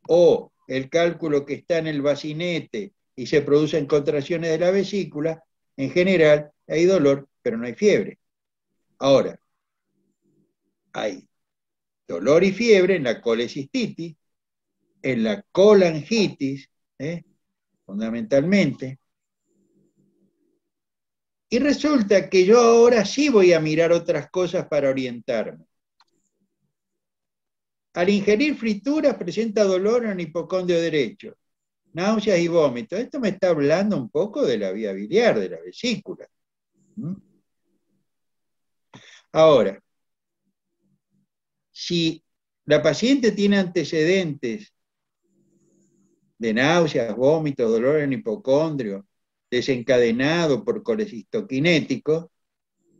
o el cálculo que está en el bacinete y se producen contracciones de la vesícula, en general hay dolor, pero no hay fiebre. Ahora, hay dolor y fiebre en la colecistitis, en la colangitis, fundamentalmente. Y resulta que yo ahora sí voy a mirar otras cosas para orientarme. Al ingerir frituras presenta dolor en el hipocondrio derecho, náuseas y vómitos. Esto me está hablando un poco de la vía biliar, de la vesícula. Ahora, si la paciente tiene antecedentes de náuseas, vómitos, dolor en el hipocondrio, desencadenado por colecistoquinético,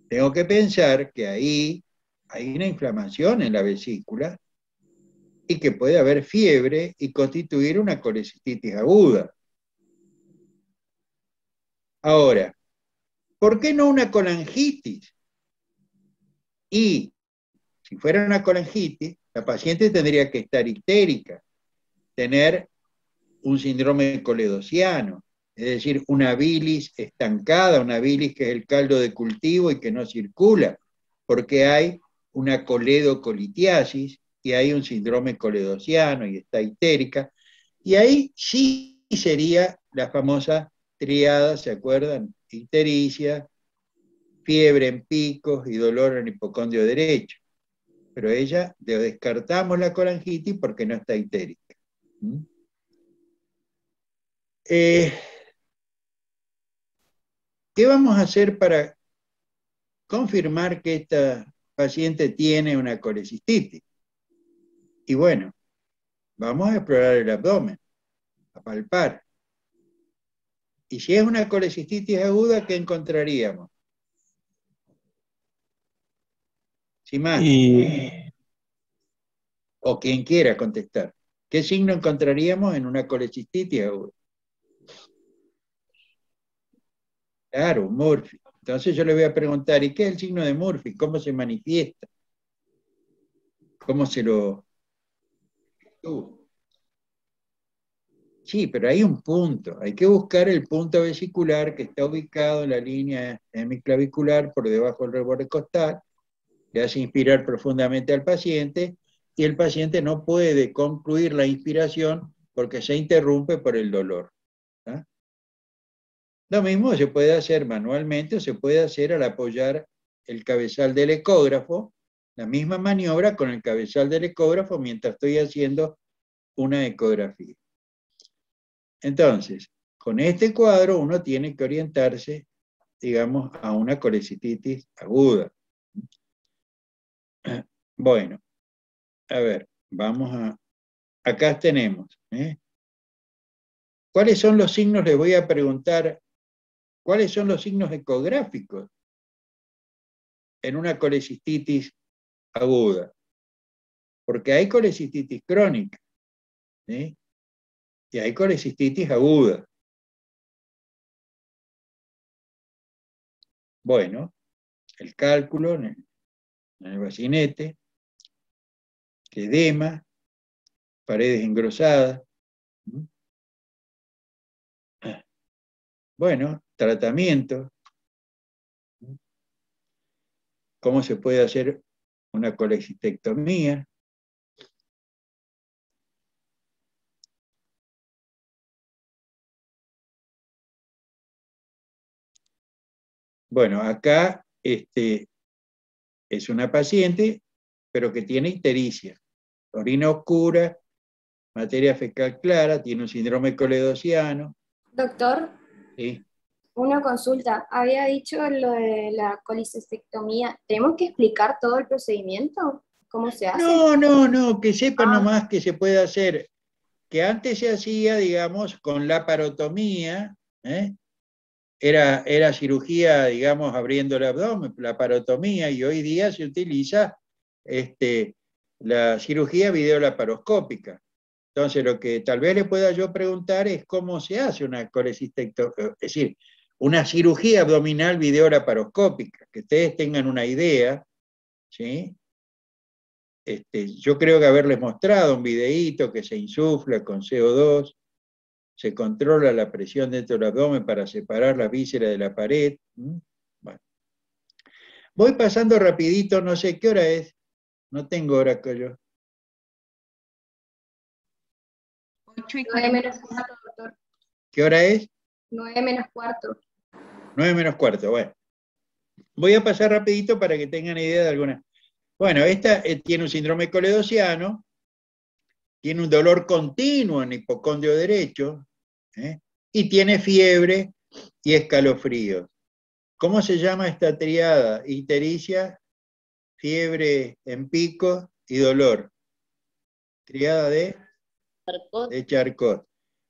tengo que pensar que ahí hay una inflamación en la vesícula y que puede haber fiebre y constituir una colecistitis aguda. Ahora, ¿por qué no una colangitis? Y si fuera una colangitis, la paciente tendría que estar histérica, tener un síndrome coledociano, es decir, una bilis estancada, una bilis que es el caldo de cultivo y que no circula, porque hay una coledocolitiasis y hay un síndrome coledociano y está histérica, y ahí sí sería la famosa triada, ¿se acuerdan? Ictericia, fiebre en picos y dolor en el hipocondrio derecho. Pero ella, descartamos la colangitis porque no está histérica. ¿Qué vamos a hacer para confirmar que esta paciente tiene una colecistitis? Y bueno, vamos a explorar el abdomen, a palpar. Y si es una colecistitis aguda, ¿qué encontraríamos? Sin más. O quien quiera contestar. ¿Qué signo encontraríamos en una colecistitis aguda? Claro, Murphy. Entonces yo le voy a preguntar, ¿y qué es el signo de Murphy? ¿Cómo se manifiesta? ¿Cómo se lo...? Sí, pero hay un punto. Hay que buscar el punto vesicular que está ubicado en la línea hemiclavicular por debajo del reborde costal, le hace inspirar profundamente al paciente y el paciente no puede concluir la inspiración porque se interrumpe por el dolor. ¿Ah? Lo mismo se puede hacer manualmente o se puede hacer al apoyar el cabezal del ecógrafo, la misma maniobra con el cabezal del ecógrafo mientras estoy haciendo una ecografía. Entonces, con este cuadro uno tiene que orientarse, digamos, a una colecistitis aguda. Bueno, a ver, vamos a... Acá tenemos. ¿Cuáles son los signos? Les voy a preguntar, ¿cuáles son los signos ecográficos en una colecistitis aguda? Porque hay colecistitis crónica, ¿sí? Y hay colecistitis aguda. Bueno, el cálculo en el bacinete, edema, paredes engrosadas. Bueno, tratamiento. ¿Cómo se puede hacer una colecistectomía? Bueno, acá es una paciente, pero que tiene ictericia, orina oscura, materia fecal clara, tiene un síndrome coledociano. Doctor, ¿Sí? una consulta. Había dicho lo de la colecistectomía. ¿Tenemos que explicar todo el procedimiento? ¿Cómo se hace? No, que sepan nomás que se puede hacer, que antes se hacía, digamos, con laparotomía, era cirugía, digamos, abriendo el abdomen, laparotomía, y hoy día se utiliza la cirugía videolaparoscópica. Entonces, lo que tal vez le pueda yo preguntar es cómo se hace una colecistectomía, es decir, una cirugía abdominal videolaparoscópica, que ustedes tengan una idea, ¿sí? Yo creo que haberles mostrado un videíto que se insufla con CO2, se controla la presión dentro del abdomen para separar las vísceras de la pared. Bueno. Voy pasando rapidito, no sé qué hora es, no tengo hora que yo. 9 menos cuarto, doctor. ¿Qué hora es? 9 menos cuarto. 9 menos cuarto, bueno. Voy a pasar rapidito para que tengan idea de alguna. Bueno, esta tiene un síndrome coledociano, tiene un dolor continuo en el hipocondrio derecho, y tiene fiebre y escalofríos. ¿Cómo se llama esta triada? Ictericia, fiebre en pico y dolor. Triada de Charcot.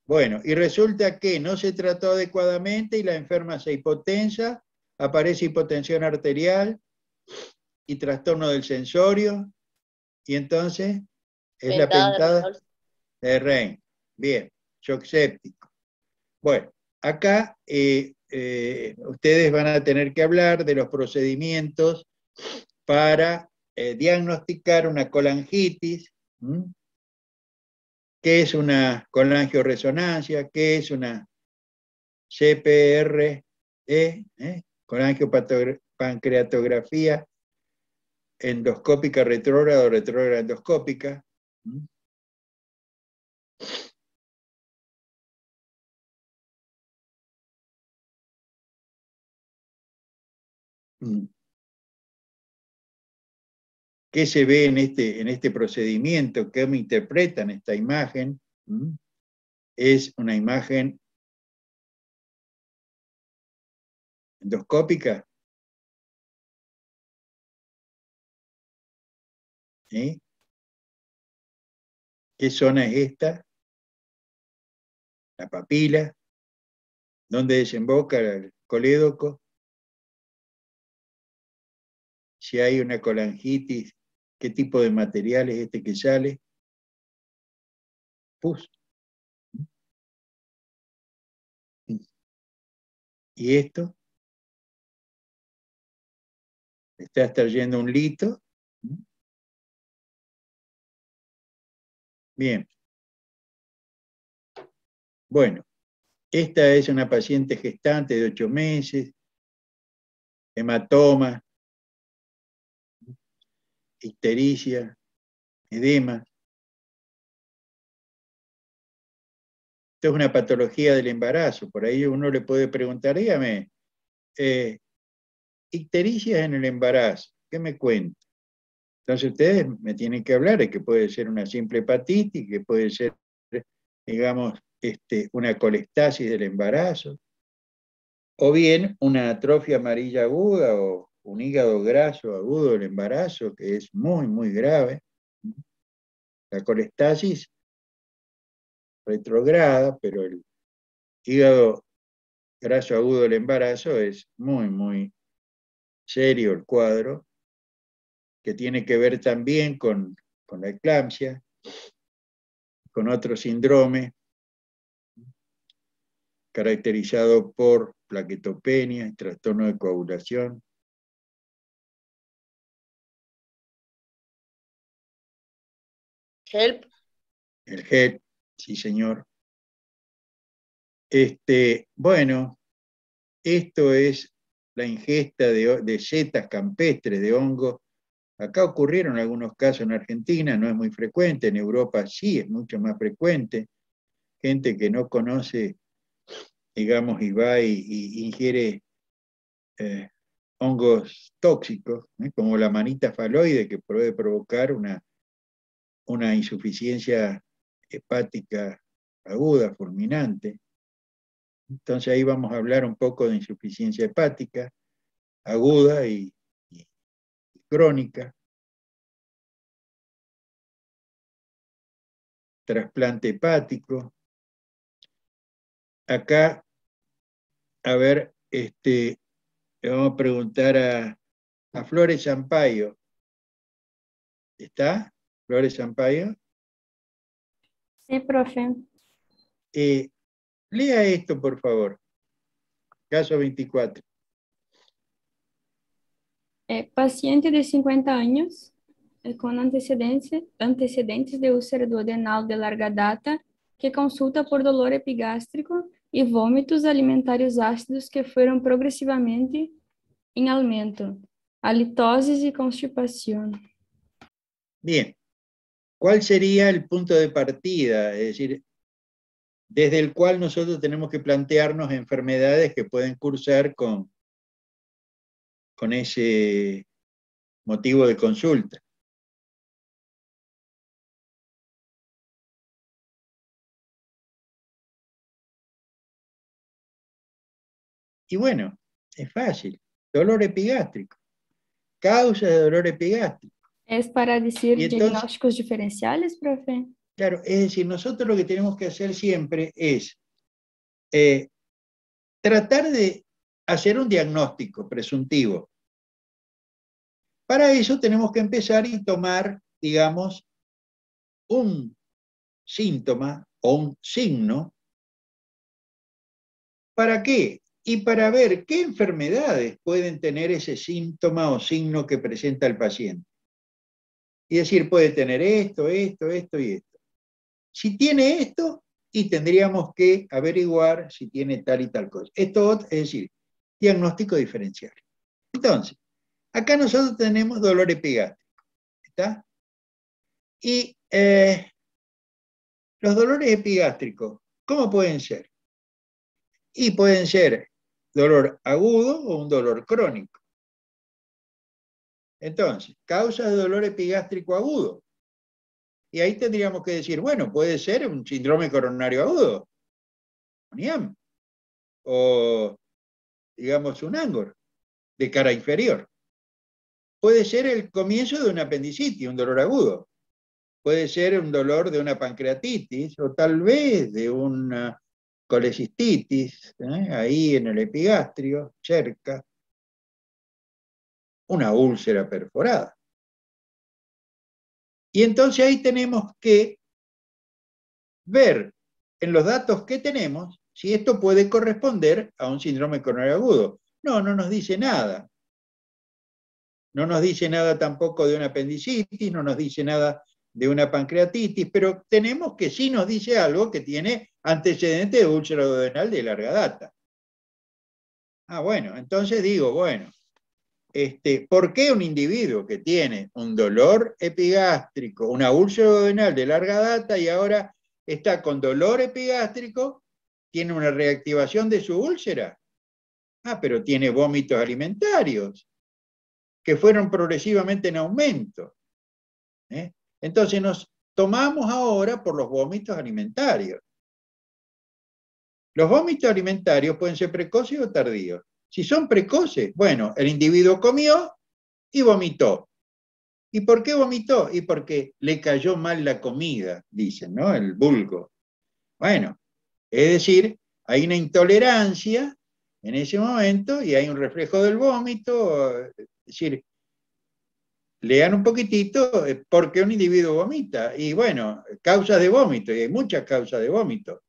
Bueno, y resulta que no se trató adecuadamente y la enferma se hipotensa, aparece hipotensión arterial y trastorno del sensorio, y entonces es la pentada de Rein. Bien, shock séptico. Bueno, acá ustedes van a tener que hablar de los procedimientos para diagnosticar una colangitis. ¿Qué es una colangioresonancia? ¿Qué es una CPRE? Colangiopancreatografía endoscópica retrógrada o retrógrada endoscópica. ¿Qué se ve en este procedimiento? ¿Qué me interpretan esta imagen? Es una imagen endoscópica. ¿Sí? ¿Qué zona es esta? La papila. ¿Dónde desemboca el colédoco? Si hay una colangitis, ¿qué tipo de material es este que sale? Pus. ¿Y esto? Está extrayendo un lito. Bien. Bueno, esta es una paciente gestante de 8 meses, hematoma, ictericia, edema. Esto es una patología del embarazo. Por ahí uno le puede preguntar, dígame, ictericia en el embarazo, ¿qué me cuenta? Entonces ustedes me tienen que hablar de que puede ser una simple hepatitis, que puede ser, digamos, una colestasis del embarazo, o bien una atrofia amarilla aguda o un hígado graso agudo del embarazo, que es muy, muy grave. La colestasis retrograda, pero el hígado graso agudo del embarazo es muy, muy serio el cuadro, que tiene que ver también con la eclampsia, con otro síndrome caracterizado por plaquetopenia, trastorno de coagulación. HELP. El HELP, sí señor. Bueno, Esto es la ingesta de setas campestres, de hongos. Acá ocurrieron algunos casos en Argentina, no es muy frecuente, en Europa sí es mucho más frecuente. Gente que no conoce, digamos, y va y ingiere hongos tóxicos, como la manita faloide, que puede provocar una insuficiencia hepática aguda, fulminante. Entonces ahí vamos a hablar un poco de insuficiencia hepática aguda y crónica. Trasplante hepático. Acá, a ver, le vamos a preguntar a Flores Sampaio. ¿Está? Flores Sampaio. Sí, profe. Lea esto, por favor. Caso 24. Paciente de 50 años con antecedentes de úlcera duodenal de larga data que consulta por dolor epigástrico y vômitos alimentarios ácidos que fueron progresivamente en aumento, halitosis y constipación. Bien. ¿Cuál sería el punto de partida? Es decir, desde el cual nosotros tenemos que plantearnos enfermedades que pueden cursar con ese motivo de consulta. Y bueno, es fácil. Dolor epigástrico. Causa de dolor epigástrico. ¿Es para decir Y entonces, diagnósticos diferenciales, profe? Claro, es decir, nosotros lo que tenemos que hacer siempre es tratar de hacer un diagnóstico presuntivo. Para eso tenemos que empezar y tomar, digamos, un síntoma o un signo. ¿Para qué? Y para ver qué enfermedades pueden tener ese síntoma o signo que presenta el paciente. Y decir, puede tener esto, esto, esto y esto. Si tiene esto, y tendríamos que averiguar si tiene tal y tal cosa. Esto es decir, diagnóstico diferencial. Entonces, acá nosotros tenemos dolor epigástrico. ¿Está? Y los dolores epigástricos, ¿cómo pueden ser? Y pueden ser dolor agudo o un dolor crónico. Entonces, causas de dolor epigástrico agudo. Y ahí tendríamos que decir, bueno, puede ser un síndrome coronario agudo, NIAM, o digamos un ANGOR, de cara inferior. Puede ser el comienzo de una apendicitis, un dolor agudo. Puede ser un dolor de una pancreatitis, o tal vez de una colecistitis, ahí en el epigastrio, cerca. Una úlcera perforada. Y entonces ahí tenemos que ver en los datos que tenemos si esto puede corresponder a un síndrome coronario agudo. No, no nos dice nada. No nos dice nada tampoco de una apendicitis, no nos dice nada de una pancreatitis, pero tenemos que sí nos dice algo que tiene antecedentes de úlcera duodenal de larga data. Ah, bueno, entonces digo, bueno, ¿por qué un individuo que tiene un dolor epigástrico, una úlcera duodenal de larga data y ahora está con dolor epigástrico, tiene una reactivación de su úlcera? Ah, pero tiene vómitos alimentarios que fueron progresivamente en aumento. Entonces nos tomamos ahora por los vómitos alimentarios. Los vómitos alimentarios pueden ser precoces o tardíos. Si son precoces, bueno, el individuo comió y vomitó. ¿Y por qué vomitó? Y porque le cayó mal la comida, dicen, ¿no? El vulgo. Bueno, es decir, hay una intolerancia en ese momento y hay un reflejo del vómito. Es decir, lean un poquitito por qué un individuo vomita. Y bueno, causas de vómito, y hay muchas causas de vómito.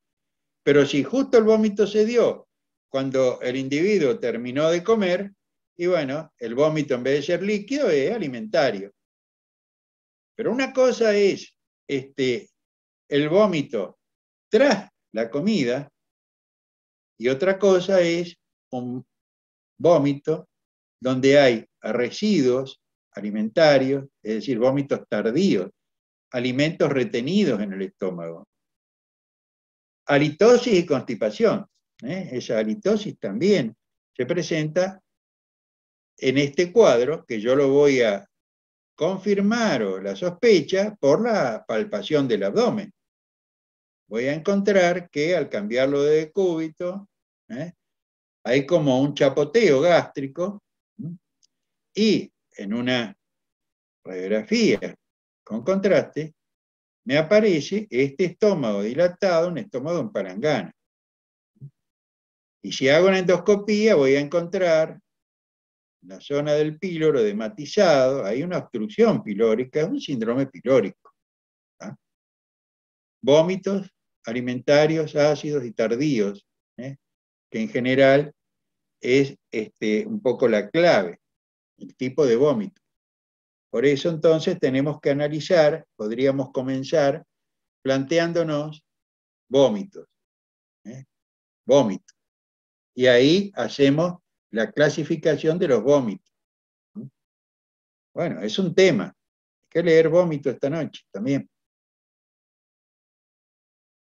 Pero si justo el vómito se dio cuando el individuo terminó de comer, y bueno, el vómito en vez de ser líquido es alimentario. Pero una cosa es el vómito tras la comida y otra cosa es un vómito donde hay residuos alimentarios, es decir, vómitos tardíos, alimentos retenidos en el estómago. Halitosis y constipación. Esa halitosis también se presenta en este cuadro, que yo lo voy a confirmar o la sospecha por la palpación del abdomen. Voy a encontrar que al cambiarlo de decúbito, hay como un chapoteo gástrico, y en una radiografía con contraste me aparece este estómago dilatado, un estómago en palangana. Y si hago una endoscopía voy a encontrar en la zona del píloro dematizado, hay una obstrucción pilórica, es un síndrome pilórico. Vómitos alimentarios ácidos y tardíos, que en general es un poco la clave, el tipo de vómito. Por eso entonces tenemos que analizar, podríamos comenzar planteándonos vómitos. Vómitos. Y ahí hacemos la clasificación de los vómitos. Bueno, es un tema. Hay que leer vómito esta noche también.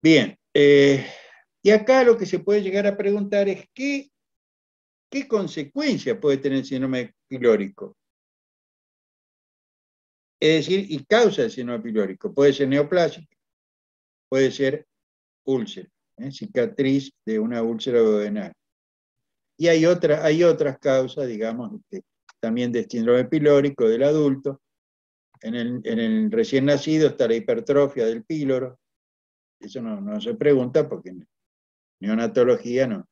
Bien. Y acá lo que se puede llegar a preguntar es ¿qué consecuencia puede tener el síndrome pilórico? Es decir, y causa el síndrome pilórico. Puede ser neoplásico, puede ser úlcera, cicatriz de una úlcera duodenal. Y hay otras causas, digamos, también de síndrome pilórico del adulto. En el recién nacido está la hipertrofia del píloro. Eso no se pregunta porque en neonatología no.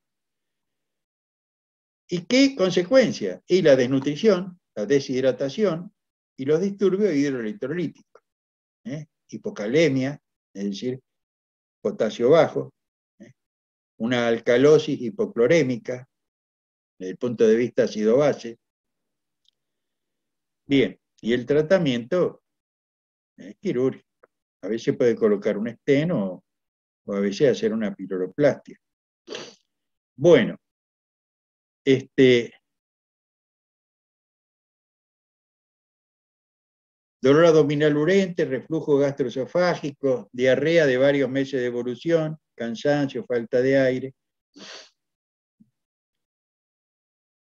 ¿Y qué consecuencia? Y la desnutrición, la deshidratación y los disturbios hidroelectrolíticos. Hipocalemia, es decir, potasio bajo, una alcalosis hipoclorémica, desde el punto de vista ácido-base. Bien, y el tratamiento es quirúrgico. A veces puede colocar un stent o a veces hacer una piloroplastia. Bueno, dolor abdominal urente, reflujo gastroesofágico, diarrea de varios meses de evolución, cansancio, falta de aire.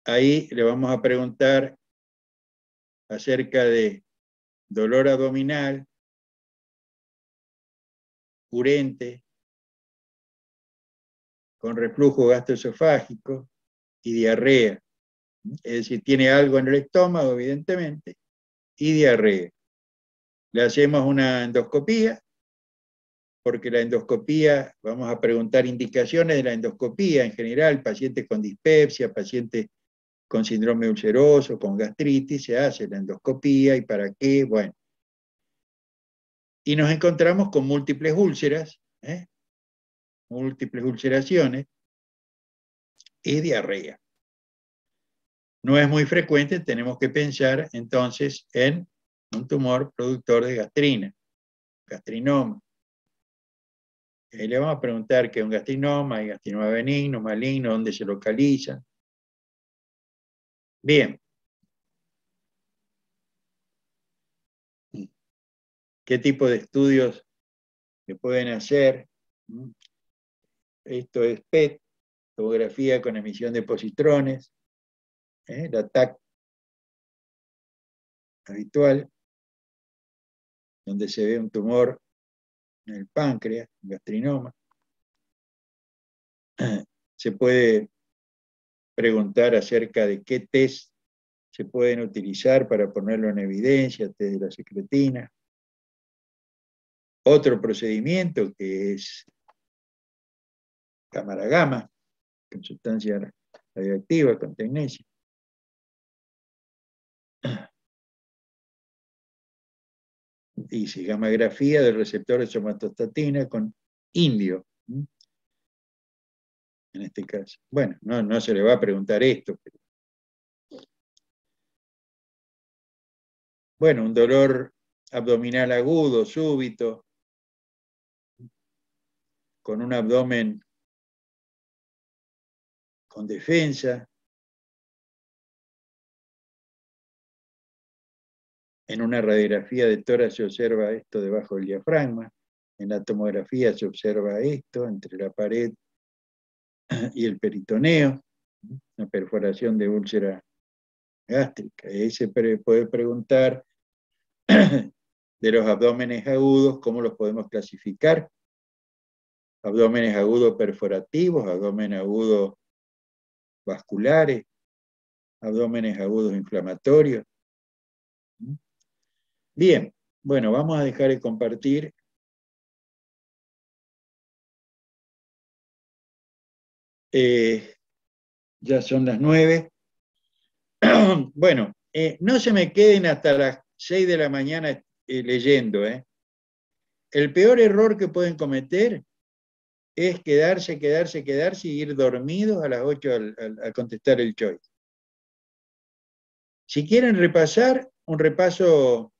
Ahí le vamos a preguntar acerca de dolor abdominal, urente, con reflujo gastroesofágico y diarrea. Es decir, tiene algo en el estómago, evidentemente, y diarrea. Le hacemos una endoscopía, porque la endoscopía, vamos a preguntar indicaciones de la endoscopía en general, pacientes con dispepsia, pacientes con síndrome ulceroso, con gastritis, se hace la endoscopía, ¿y para qué? Bueno. Y nos encontramos con múltiples úlceras, múltiples ulceraciones y diarrea. No es muy frecuente, tenemos que pensar entonces en un tumor productor de gastrina, gastrinoma. Y ahí le vamos a preguntar qué es un gastrinoma, hay gastrinoma benigno, maligno, dónde se localiza. Bien. ¿Qué tipo de estudios se pueden hacer? Esto es PET, tomografía con emisión de positrones, la TAC habitual, donde se ve un tumor en el páncreas, gastrinoma. Se puede preguntar acerca de qué test se pueden utilizar para ponerlo en evidencia, test de la secretina. Otro procedimiento que es cámara gamma, con sustancia radioactiva, con tecnecia. Dice gammagrafía del receptor de somatostatina con indio, en este caso. Bueno, no se le va a preguntar esto, pero... Bueno, un dolor abdominal agudo, súbito, con un abdomen con defensa. En una radiografía de tórax se observa esto debajo del diafragma. En la tomografía se observa esto entre la pared y el peritoneo, una perforación de úlcera gástrica. Y ahí se puede preguntar de los abdómenes agudos, ¿cómo los podemos clasificar? Abdómenes agudos perforativos, abdómenes agudos vasculares, abdómenes agudos inflamatorios. Bien, bueno, vamos a dejar de compartir. Ya son las 9. Bueno, no se me queden hasta las 6 de la mañana leyendo. El peor error que pueden cometer es quedarse y ir dormidos a las 8 al contestar el choice. Si quieren repasar, un repaso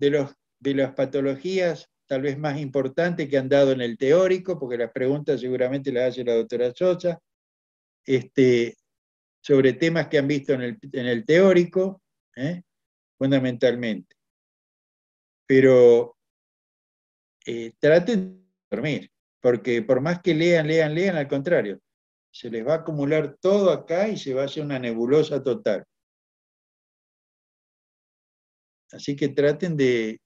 de las patologías tal vez más importantes que han dado en el teórico, porque las preguntas seguramente las hace la doctora Sosa, sobre temas que han visto en el teórico, fundamentalmente. Pero traten de dormir, porque por más que lean, al contrario, se les va a acumular todo acá y se va a hacer una nebulosa total. Así que traten de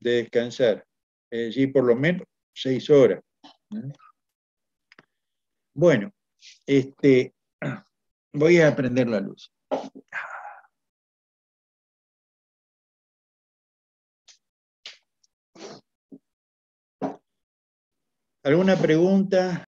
descansar, sí, por lo menos 6 horas. Bueno, voy a prender la luz. ¿Alguna pregunta?